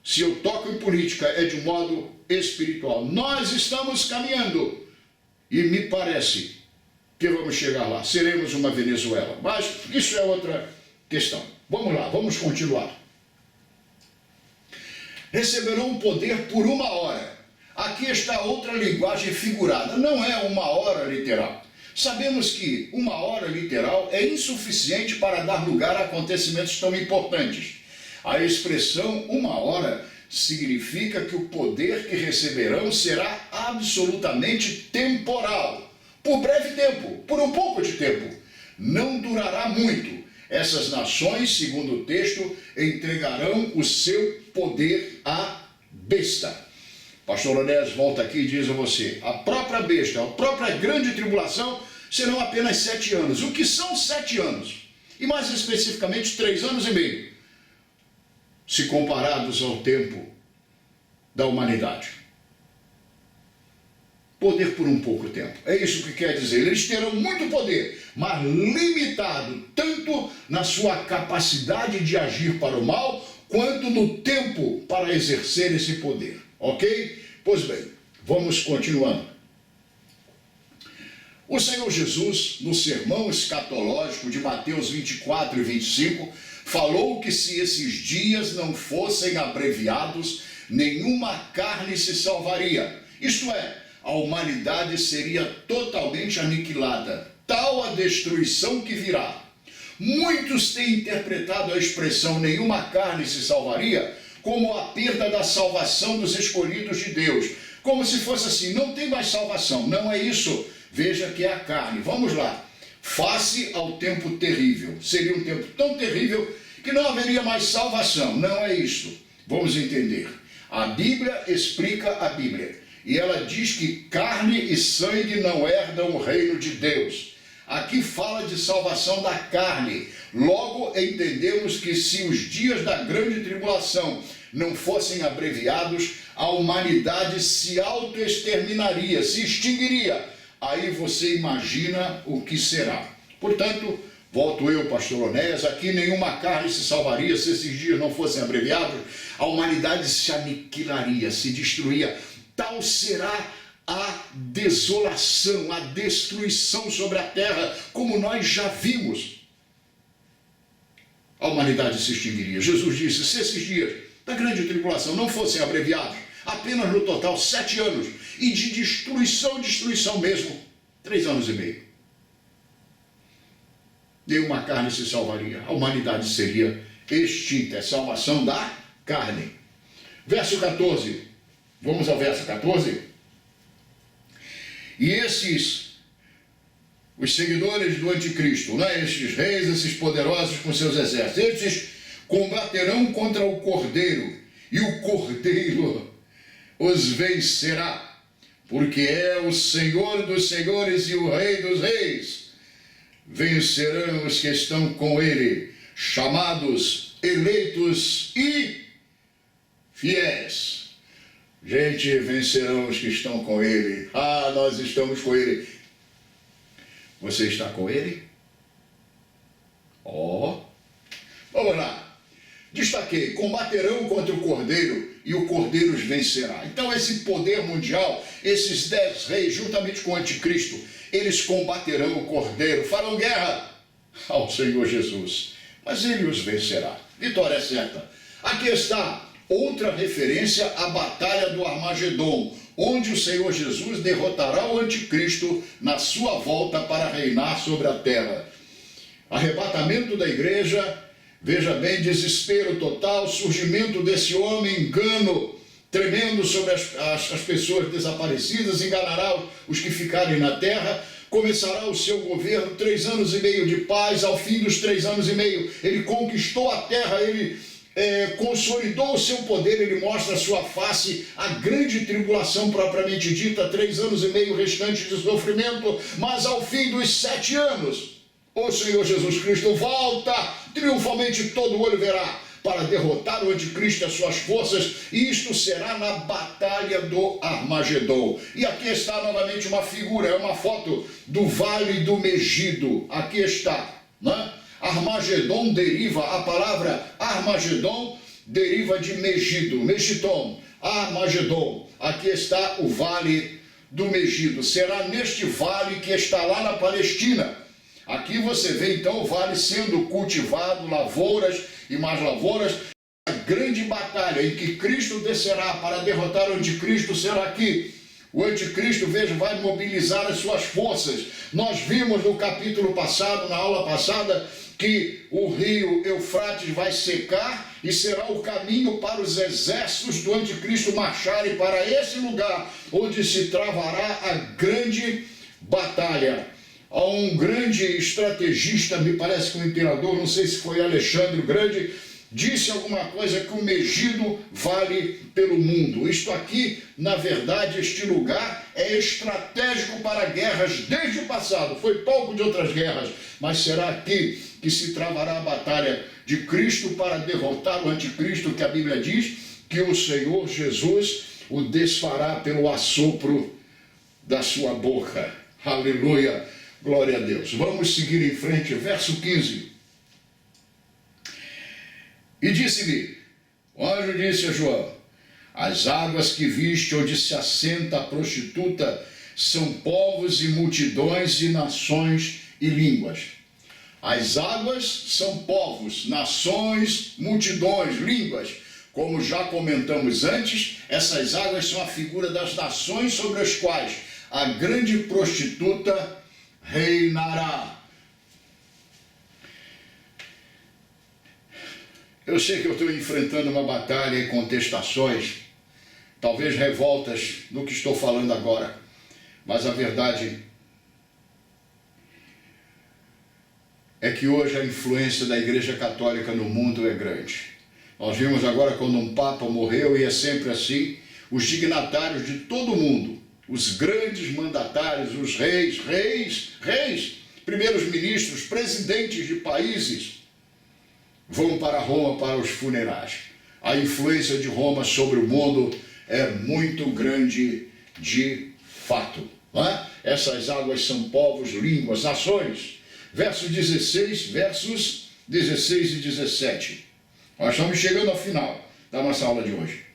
Se eu toco em política, é de um modo espiritual. Nós estamos caminhando e me parece que vamos chegar lá. Seremos uma Venezuela. Mas isso é outra questão. Vamos lá, vamos continuar. Receberão o poder por 1 hora. Aqui está outra linguagem figurada. Não é 1 hora literal. Sabemos que uma hora literal é insuficiente para dar lugar a acontecimentos tão importantes. A expressão uma hora significa que o poder que receberão será absolutamente temporal, por breve tempo, por um pouco de tempo. Não durará muito. Essas nações, segundo o texto, entregarão o seu poder à besta. Pastor Onésio volta aqui e diz a você, a própria besta, a própria grande tribulação serão apenas 7 anos. O que são 7 anos? E mais especificamente 3 anos e meio, se comparados ao tempo da humanidade. Poder por um pouco tempo. É isso que quer dizer. Eles terão muito poder, mas limitado tanto na sua capacidade de agir para o mal, quanto no tempo para exercer esse poder. Ok? Pois bem, vamos continuando. O Senhor Jesus, no sermão escatológico de Mateus 24 e 25, falou que se esses dias não fossem abreviados, nenhuma carne se salvaria. Isto é, a humanidade seria totalmente aniquilada, tal a destruição que virá. Muitos têm interpretado a expressão nenhuma carne se salvaria como a perda da salvação dos escolhidos de Deus, como se fosse assim, não tem mais salvação. Não é isso. Veja que é a carne. Vamos lá. Face ao tempo terrível. Seria um tempo tão terrível que não haveria mais salvação. Não é isso. Vamos entender. A Bíblia explica a Bíblia. E ela diz que carne e sangue não herdam o reino de Deus. Aqui fala de salvação da carne. Logo entendemos que se os dias da grande tribulação não fossem abreviados, a humanidade se autoexterminaria, se extinguiria. Aí você imagina o que será. Portanto, volto eu, pastor Onésio, aqui nenhuma carne se salvaria se esses dias não fossem abreviados. A humanidade se aniquilaria, se destruía. Tal será a desolação, a destruição sobre a terra, como nós já vimos. A humanidade se extinguiria. Jesus disse, se esses dias da grande tribulação não fossem abreviados, apenas no total 7 anos, e de destruição mesmo, 3 anos e meio. Nenhuma carne se salvaria, a humanidade seria extinta, é salvação da carne. Verso 14, vamos ao verso 14. E esses, os seguidores do anticristo, né? Estes reis, esses poderosos com seus exércitos, estes combaterão contra o cordeiro, e o cordeiro os vencerá, porque é o Senhor dos senhores e o Rei dos reis. Vencerão os que estão com ele, chamados, eleitos e fiéis. Gente, vencerão os que estão com ele. Ah, nós estamos com ele. Você está com ele? Vamos lá. Destaquei, combaterão contra o cordeiro e o cordeiro os vencerá. Então esse poder mundial, esses 10 reis, juntamente com o anticristo, eles combaterão o cordeiro, farão guerra ao Senhor Jesus, mas ele os vencerá. Vitória certa. Aqui está outra referência à batalha do Armagedon, onde o Senhor Jesus derrotará o anticristo na sua volta para reinar sobre a terra. Arrebatamento da igreja. Veja bem, desespero total, surgimento desse homem, engano tremendo sobre as pessoas desaparecidas, enganará os que ficarem na terra, começará o seu governo, 3 anos e meio de paz. Ao fim dos 3 anos e meio, ele conquistou a terra, ele consolidou o seu poder, ele mostra a sua face, a grande tribulação propriamente dita, 3 anos e meio restantes de sofrimento, mas ao fim dos 7 anos, o Senhor Jesus Cristo volta, triunfalmente todo olho verá, para derrotar o anticristo e as suas forças, e isto será na batalha do Armagedon. E aqui está novamente uma figura, é uma foto do Vale do Megido, aqui está, né? Armagedon deriva, a palavra Armagedon deriva de Megido, Megiton, Armagedon, aqui está o Vale do Megido, será neste vale que está lá na Palestina. Aqui você vê então o vale sendo cultivado, lavouras e mais lavouras. A grande batalha em que Cristo descerá para derrotar o anticristo será aqui. O anticristo, veja, vai mobilizar as suas forças. Nós vimos no capítulo passado, na aula passada, que o rio Eufrates vai secar e será o caminho para os exércitos do anticristo marcharem para esse lugar, onde se travará a grande batalha. Há um grande estrategista, me parece que o imperador, não sei se foi Alexandre o Grande, disse alguma coisa que o Megido vale pelo mundo. Isto aqui, na verdade, este lugar é estratégico para guerras desde o passado. Foi palco de outras guerras, mas será aqui que se travará a batalha de Cristo para derrotar o anticristo, que a Bíblia diz que o Senhor Jesus o desfará pelo assopro da sua boca. Aleluia, glória a Deus. Vamos seguir em frente, verso 15. E disse-lhe, o anjo disse a João, as águas que viste onde se assenta a prostituta são povos e multidões e nações e línguas. As águas são povos, nações, multidões, línguas. Como já comentamos antes, essas águas são a figura das nações sobre as quais a grande prostituta reinará. Eu sei que eu estou enfrentando uma batalha e contestações, talvez revoltas no que estou falando agora, mas a verdade é que hoje a influência da Igreja Católica no mundo é grande. Nós vimos agora quando um Papa morreu, e é sempre assim, os dignatários de todo o mundo, os grandes mandatários, os reis, primeiros ministros, presidentes de países, vão para Roma para os funerais. A influência de Roma sobre o mundo é muito grande de fato. Não é? Essas águas são povos, línguas, nações. Versos 16 e 17. Nós estamos chegando ao final da nossa aula de hoje.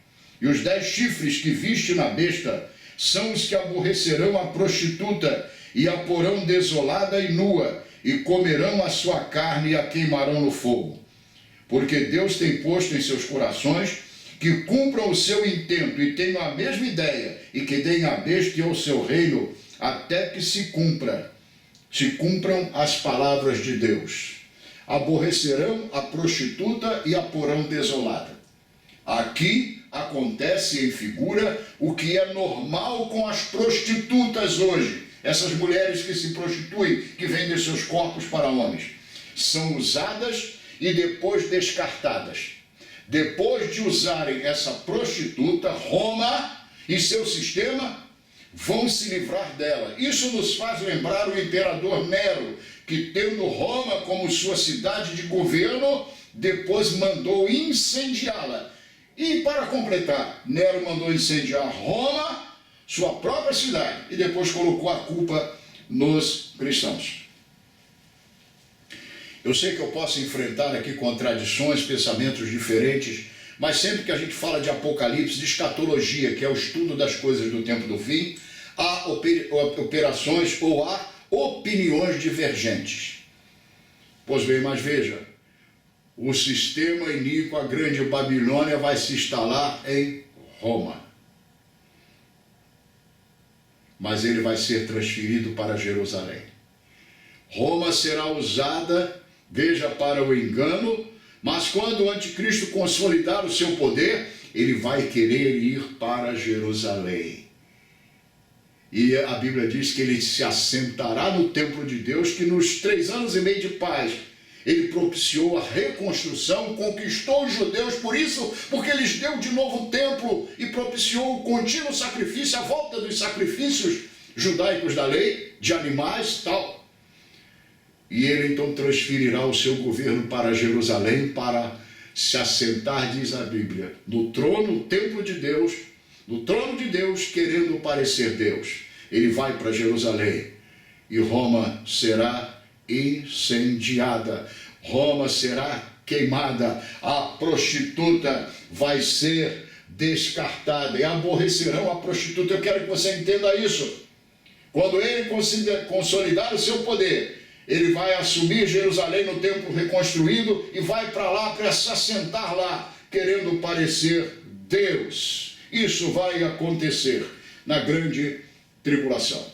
E os 10 chifres que viste na besta são os que aborrecerão a prostituta e a porão desolada e nua, e comerão a sua carne e a queimarão no fogo. Porque Deus tem posto em seus corações que cumpram o seu intento e tenham a mesma ideia, e que deem a besta e ao seu reino, até que se cumpram as palavras de Deus. Aborrecerão a prostituta e a porão desolada. Aqui acontece em figura o que é normal com as prostitutas hoje. Essas mulheres que se prostituem, que vendem seus corpos para homens, são usadas e depois descartadas. Depois de usarem essa prostituta, Roma e seu sistema vão se livrar dela. Isso nos faz lembrar o imperador Nero, que tendo Roma como sua cidade de governo, depois mandou incendiá-la. E para completar, Nero mandou incendiar Roma, sua própria cidade, e depois colocou a culpa nos cristãos. Eu sei que eu posso enfrentar aqui contradições, pensamentos diferentes, mas sempre que a gente fala de Apocalipse, de escatologia, que é o estudo das coisas do tempo do fim, há operações ou há opiniões divergentes. Pois bem, mas veja, o sistema iníquo, a grande Babilônia, vai se instalar em Roma. Mas ele vai ser transferido para Jerusalém. Roma será usada, veja, para o engano, mas quando o anticristo consolidar o seu poder, ele vai querer ir para Jerusalém. E a Bíblia diz que ele se assentará no templo de Deus, que nos 3 anos e meio de paz, ele propiciou a reconstrução, conquistou os judeus por isso, porque eles deu de novo o templo e propiciou o contínuo sacrifício, a volta dos sacrifícios judaicos da lei, de animais e tal. E ele então transferirá o seu governo para Jerusalém para se assentar, diz a Bíblia, no trono, no templo de Deus, no trono de Deus, querendo parecer Deus. Ele vai para Jerusalém e Roma será incendiada, Roma será queimada, a prostituta vai ser descartada e aborrecerão a prostituta. Eu quero que você entenda isso. Quando ele consolidar o seu poder, ele vai assumir Jerusalém no templo reconstruído e vai para lá para se assentar lá, querendo parecer Deus. Isso vai acontecer na grande tribulação.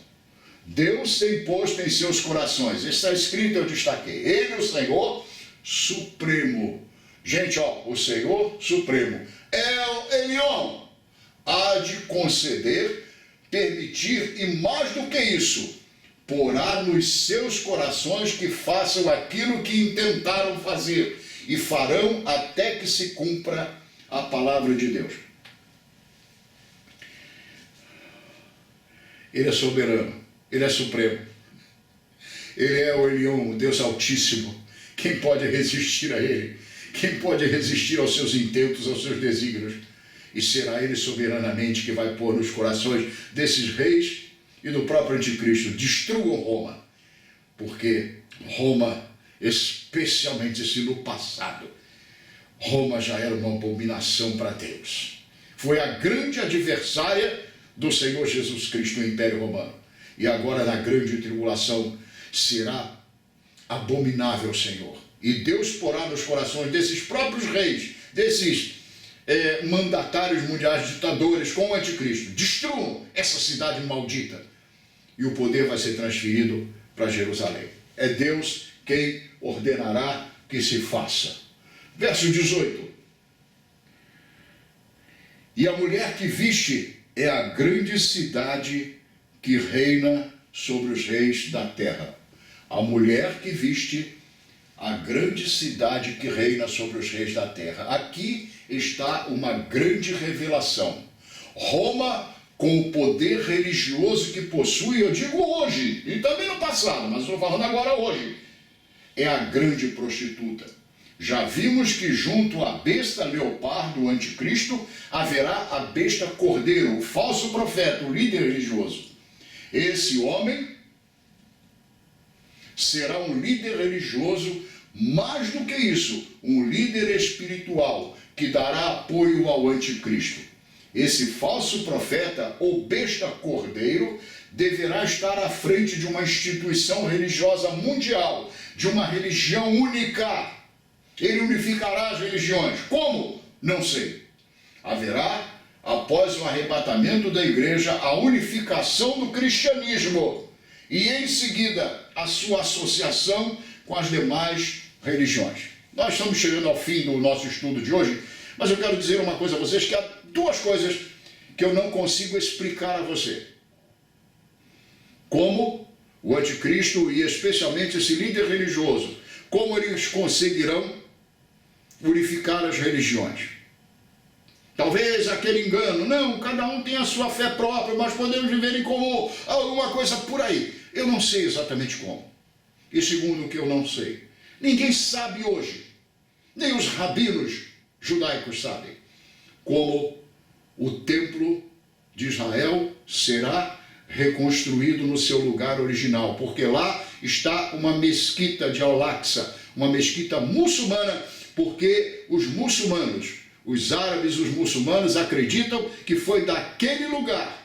Deus tem posto em seus corações, está escrito, eu destaquei, Ele, o Senhor Supremo. Gente, o Senhor Supremo, El Elyon, há de conceder, permitir e mais do que isso, porá nos seus corações que façam aquilo que intentaram fazer e farão até que se cumpra a palavra de Deus. Ele é soberano, Ele é supremo, Ele é o Elyon, o Deus Altíssimo. Quem pode resistir a Ele? Quem pode resistir aos seus intentos, aos seus desígnios? E será Ele soberanamente que vai pôr nos corações desses reis e do próprio anticristo: destruam Roma, porque Roma, especialmente se no passado, Roma já era uma abominação para Deus. Foi a grande adversária do Senhor Jesus Cristo, o Império Romano. E agora, na grande tribulação, será abominável ao Senhor. E Deus porá nos corações desses próprios reis, desses mandatários mundiais, ditadores, com o anticristo: destruam essa cidade maldita. E o poder vai ser transferido para Jerusalém. É Deus quem ordenará que se faça. Verso 18. E a mulher que viste é a grande cidade que reina sobre os reis da terra. A mulher que viste a grande cidade que reina sobre os reis da terra. Aqui está uma grande revelação. Roma, com o poder religioso que possui, eu digo hoje, e também no passado, mas estou falando agora hoje, é a grande prostituta. Já vimos que junto à besta leopardo, o anticristo, haverá a besta cordeiro, o falso profeta, o líder religioso. Esse homem será um líder religioso, mais do que isso, um líder espiritual que dará apoio ao anticristo. Esse falso profeta, ou besta cordeiro, deverá estar à frente de uma instituição religiosa mundial, de uma religião única. Ele unificará as religiões. Como? Não sei. Haverá, após o arrebatamento da igreja, a unificação do cristianismo e, em seguida, a sua associação com as demais religiões. Nós estamos chegando ao fim do nosso estudo de hoje, mas eu quero dizer uma coisa a vocês, que há duas coisas que eu não consigo explicar a você. Como o anticristo e especialmente esse líder religioso, como eles conseguirão unificar as religiões. Talvez aquele engano, não, cada um tem a sua fé própria, mas podemos viver em comum, alguma coisa por aí. Eu não sei exatamente como. E segundo o que eu não sei, ninguém sabe hoje, nem os rabinos judaicos sabem, como o templo de Israel será reconstruído no seu lugar original, porque lá está uma mesquita de Al-Aqsa, uma mesquita muçulmana, porque os muçulmanos, os árabes, os muçulmanos acreditam que foi daquele lugar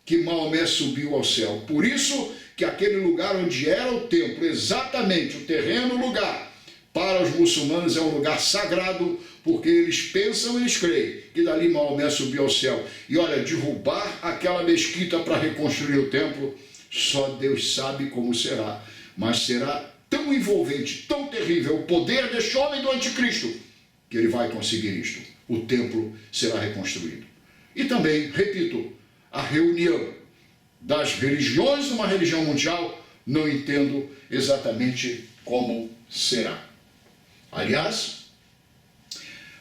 que Maomé subiu ao céu. Por isso que aquele lugar onde era o templo, exatamente o terreno, o lugar, para os muçulmanos é um lugar sagrado, porque eles pensam, eles creem que dali Maomé subiu ao céu. E olha, derrubar aquela mesquita para reconstruir o templo, só Deus sabe como será, mas será tão envolvente, tão terrível o poder deste homem do anticristo, que ele vai conseguir isto. O templo será reconstruído. E também, repito, a reunião das religiões numa religião mundial, não entendo exatamente como será. Aliás,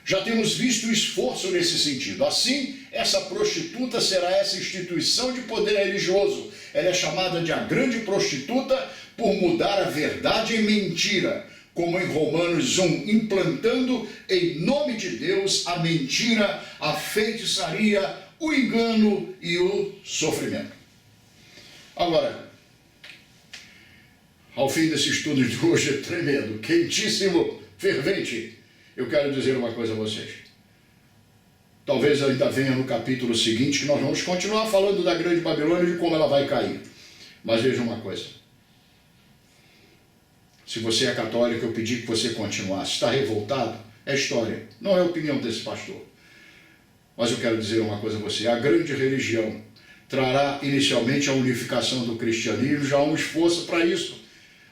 já temos visto o esforço nesse sentido. Assim, essa prostituta será essa instituição de poder religioso. Ela é chamada de a grande prostituta por mudar a verdade em mentira, como em Romanos 1, implantando em nome de Deus a mentira, a feitiçaria, o engano e o sofrimento. Agora, ao fim desse estudo de hoje tremendo, quentíssimo, fervente, eu quero dizer uma coisa a vocês. Talvez ainda venha no capítulo seguinte, que nós vamos continuar falando da grande Babilônia e de como ela vai cair. Mas veja uma coisa. Se você é católico, eu pedi que você continuasse. Está revoltado? É história. Não é a opinião desse pastor. Mas eu quero dizer uma coisa a você. A grande religião trará inicialmente a unificação do cristianismo, já há um esforço para isso.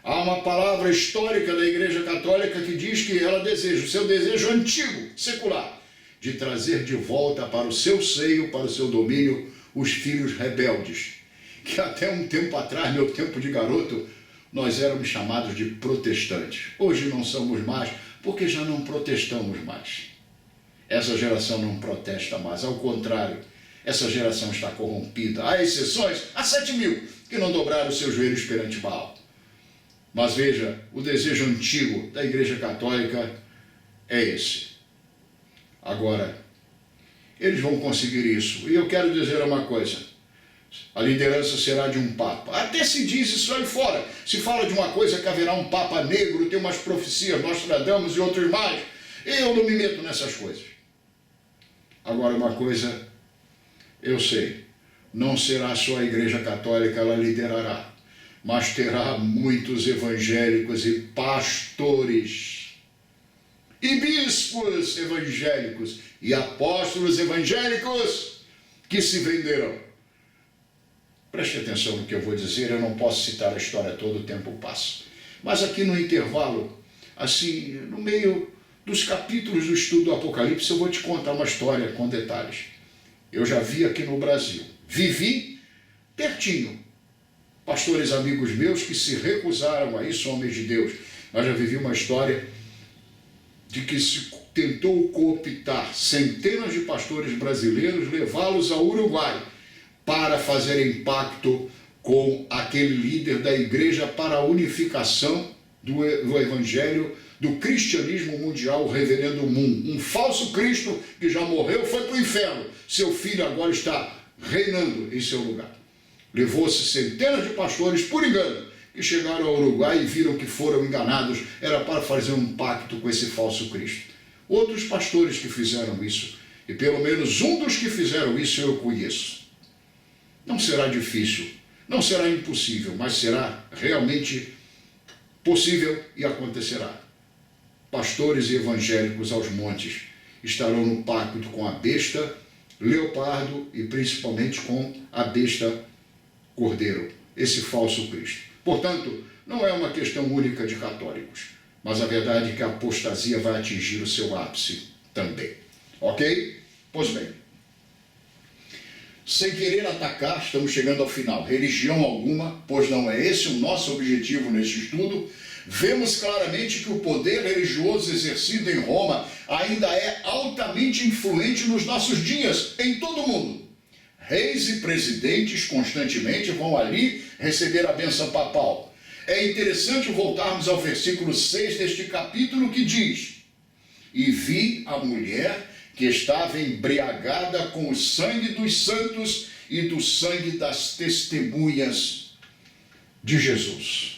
Há uma palavra histórica da Igreja Católica que diz que ela deseja, o seu desejo antigo, secular, de trazer de volta para o seu seio, para o seu domínio, os filhos rebeldes, que até um tempo atrás, meu tempo de garoto, nós éramos chamados de protestantes. Hoje não somos mais, porque já não protestamos mais. Essa geração não protesta mais, ao contrário, essa geração está corrompida. Há exceções, há 7.000 que não dobraram os seus joelhos perante Baal. Mas veja, o desejo antigo da Igreja Católica é esse. Agora, eles vão conseguir isso. E eu quero dizer uma coisa. A liderança será de um Papa. Até se diz isso aí fora. Se fala de uma coisa que haverá um Papa negro, tem umas profecias, Nostradamus e outros mais. Eu não me meto nessas coisas. Agora, uma coisa eu sei. Não será só a Igreja Católica, ela liderará. Mas terá muitos evangélicos e pastores, e bispos evangélicos, e apóstolos evangélicos que se venderão. Preste atenção no que eu vou dizer, eu não posso citar a história toda, o tempo passa. Mas aqui no intervalo, assim, no meio dos capítulos do estudo do Apocalipse, eu vou te contar uma história com detalhes. Eu já vi aqui no Brasil, vivi pertinho. Pastores amigos meus que se recusaram a isso, homens de Deus. Nós já vivi uma história de que se tentou cooptar centenas de pastores brasileiros, levá-los ao Uruguai para fazerem pacto com aquele líder da igreja para a unificação do evangelho, do cristianismo mundial, o reverendo Moon. Um falso Cristo que já morreu, foi para o inferno. Seu filho agora está reinando em seu lugar. Levou-se centenas de pastores, por engano, que chegaram ao Uruguai e viram que foram enganados, era para fazer um pacto com esse falso Cristo. Outros pastores que fizeram isso, e pelo menos um dos que fizeram isso eu conheço. Não será difícil, não será impossível, mas será realmente possível e acontecerá. Pastores e evangélicos aos montes estarão no pacto com a besta, leopardo e principalmente com a besta Cordeiro, esse falso Cristo. Portanto, não é uma questão única de católicos, mas a verdade é que a apostasia vai atingir o seu ápice também. Ok? Pois bem, sem querer atacar, estamos chegando ao final. Religião alguma, pois não é esse o nosso objetivo neste estudo, vemos claramente que o poder religioso exercido em Roma ainda é altamente influente nos nossos dias, em todo o mundo. Reis e presidentes constantemente vão ali receber a bênção papal. É interessante voltarmos ao versículo 6 deste capítulo que diz: E vi a mulher que estava embriagada com o sangue dos santos e do sangue das testemunhas de Jesus.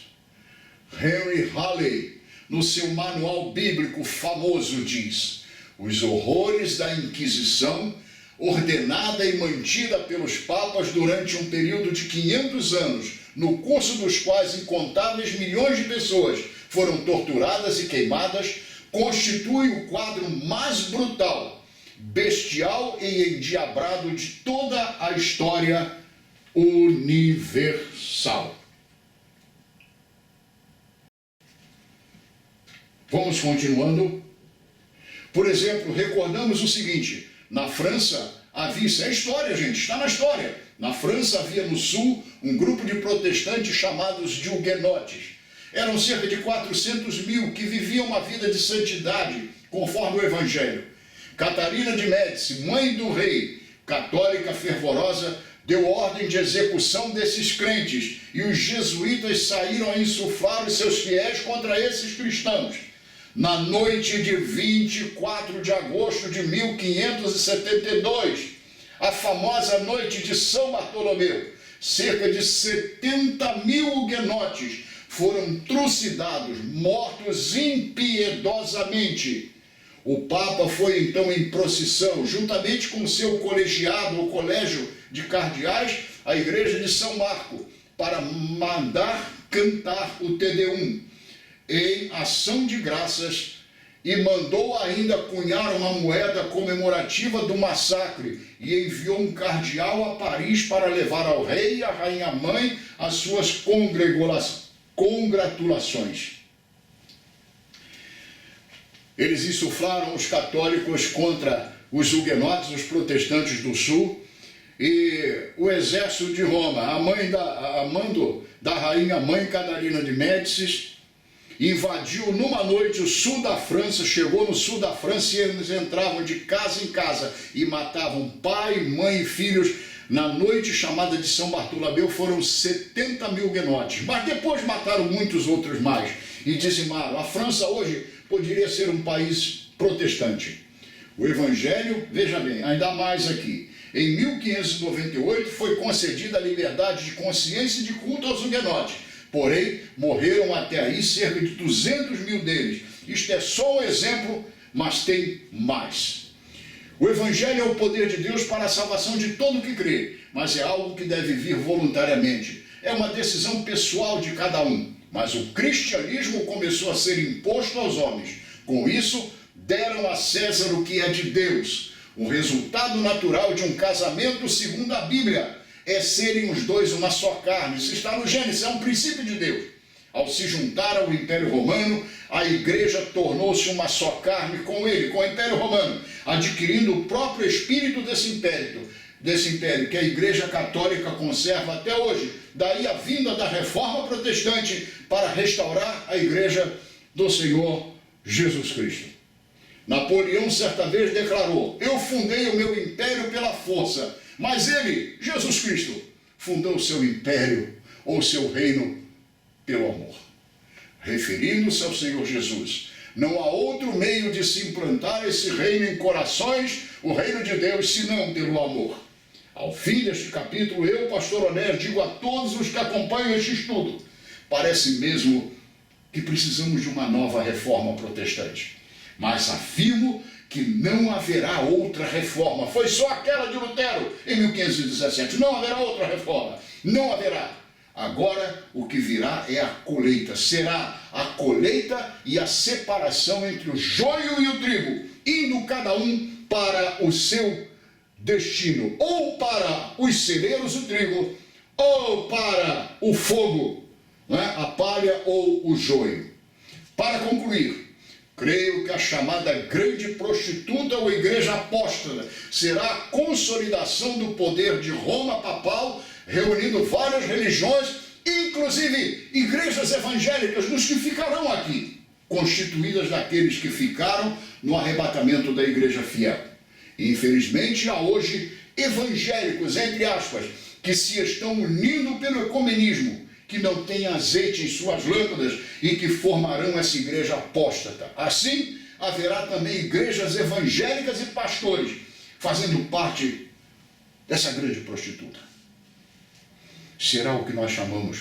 Henry Halley, no seu manual bíblico famoso, diz: os horrores da Inquisição, ordenada e mantida pelos papas durante um período de 500 anos, no curso dos quais incontáveis milhões de pessoas foram torturadas e queimadas, constitui o quadro mais brutal, bestial e endiabrado de toda a história universal. Vamos continuando. Por exemplo, recordamos o seguinte: na França havia, isso é história, gente, está na história. Na França havia no sul um grupo de protestantes chamados de huguenotes. Eram cerca de 400.000 que viviam uma vida de santidade, conforme o Evangelho. Catarina de Médici, mãe do rei, católica fervorosa, deu ordem de execução desses crentes, e os jesuítas saíram a insuflar os seus fiéis contra esses cristãos. Na noite de 24 de agosto de 1572, a famosa noite de São Bartolomeu, cerca de 70.000 huguenotes foram trucidados, mortos impiedosamente. O Papa foi então em procissão, juntamente com seu colegiado, o colégio de cardeais, à igreja de São Marco, para mandar cantar o Te Deum, em ação de graças e mandou ainda cunhar uma moeda comemorativa do massacre e enviou um cardeal a Paris para levar ao rei e à rainha mãe as suas congratulações. Eles insuflaram os católicos contra os huguenotes, os protestantes do sul, e o exército de Roma, a mando da rainha mãe Catarina de Médicis, invadiu numa noite o sul da França, chegou no sul da França e eles entravam de casa em casa e matavam pai, mãe e filhos. Na noite chamada de São Bartolomeu foram 70 mil huguenotes, mas depois mataram muitos outros mais e dizimaram. A França hoje poderia ser um país protestante. O Evangelho, veja bem, ainda mais aqui, em 1598 foi concedida a liberdade de consciência e de culto aos huguenotes. Porém, morreram até aí cerca de 200 mil deles. Isto é só um exemplo, mas tem mais. O Evangelho é o poder de Deus para a salvação de todo o que crê, mas é algo que deve vir voluntariamente. É uma decisão pessoal de cada um. Mas o cristianismo começou a ser imposto aos homens. Com isso, deram a César o que é de Deus. O resultado natural de um casamento, segundo a Bíblia, é serem os dois uma só carne. Isso está no Gênesis, é um princípio de Deus. Ao se juntar ao Império Romano, a igreja tornou-se uma só carne com ele, com o Império Romano, adquirindo o próprio espírito desse império que a Igreja Católica conserva até hoje. Daí a vinda da Reforma Protestante para restaurar a Igreja do Senhor Jesus Cristo. Napoleão certa vez declarou: eu fundei o meu império pela força, mas ele, Jesus Cristo, fundou o seu império ou seu reino pelo amor. Referindo-se ao Senhor Jesus, não há outro meio de se implantar esse reino em corações, o reino de Deus, senão pelo amor. Ao fim deste capítulo, eu, pastor Onésio, digo a todos os que acompanham este estudo, parece mesmo que precisamos de uma nova reforma protestante. Mas afirmo que não haverá outra reforma. Foi só aquela de Lutero em 1517. Não haverá outra reforma. Não haverá. Agora o que virá é a colheita. Será a colheita e a separação entre o joio e o trigo, indo cada um para o seu destino. Ou para os celeiros o trigo, ou para o fogo, não é? A palha ou o joio. Para concluir, creio que a chamada grande prostituta ou igreja apóstola será a consolidação do poder de Roma papal, reunindo várias religiões, inclusive igrejas evangélicas dos que ficarão aqui, constituídas daqueles que ficaram no arrebatamento da igreja fiel. Infelizmente, há hoje evangélicos, entre aspas, que se estão unindo pelo ecumenismo, que não têm azeite em suas lâmpadas e que formarão essa igreja apóstata. Assim, haverá também igrejas evangélicas e pastores fazendo parte dessa grande prostituta. Será o que nós chamamos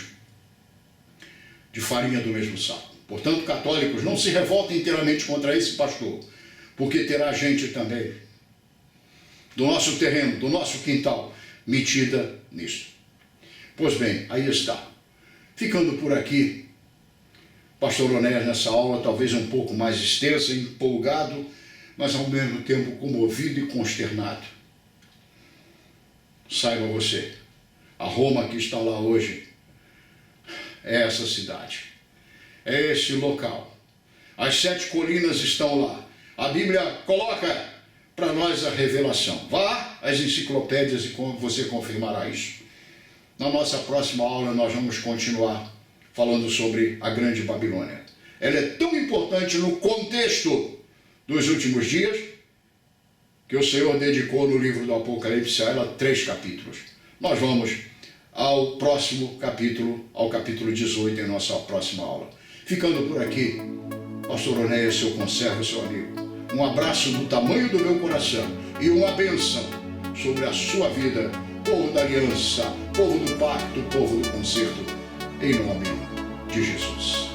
de farinha do mesmo saco. Portanto, católicos, não se revoltem inteiramente contra esse pastor, porque terá gente também do nosso terreno, do nosso quintal, metida nisto. Pois bem, aí está. Ficando por aqui, pastor Onésio, nessa aula talvez um pouco mais extensa, empolgado, mas ao mesmo tempo comovido e consternado. Saiba você, a Roma que está lá hoje é essa cidade, é esse local. As 7 colinas estão lá. A Bíblia coloca para nós a revelação. Vá às enciclopédias e você confirmará isso. Na nossa próxima aula nós vamos continuar falando sobre a Grande Babilônia. Ela é tão importante no contexto dos últimos dias que o Senhor dedicou no livro do Apocalipse a ela 3 capítulos. Nós vamos ao próximo capítulo, ao capítulo 18 em nossa próxima aula. Ficando por aqui, pastor Onésio, seu conservo, seu amigo. Um abraço do tamanho do meu coração e uma bênção sobre a sua vida, povo da aliança, povo do pacto, povo do concerto, em nome de Jesus.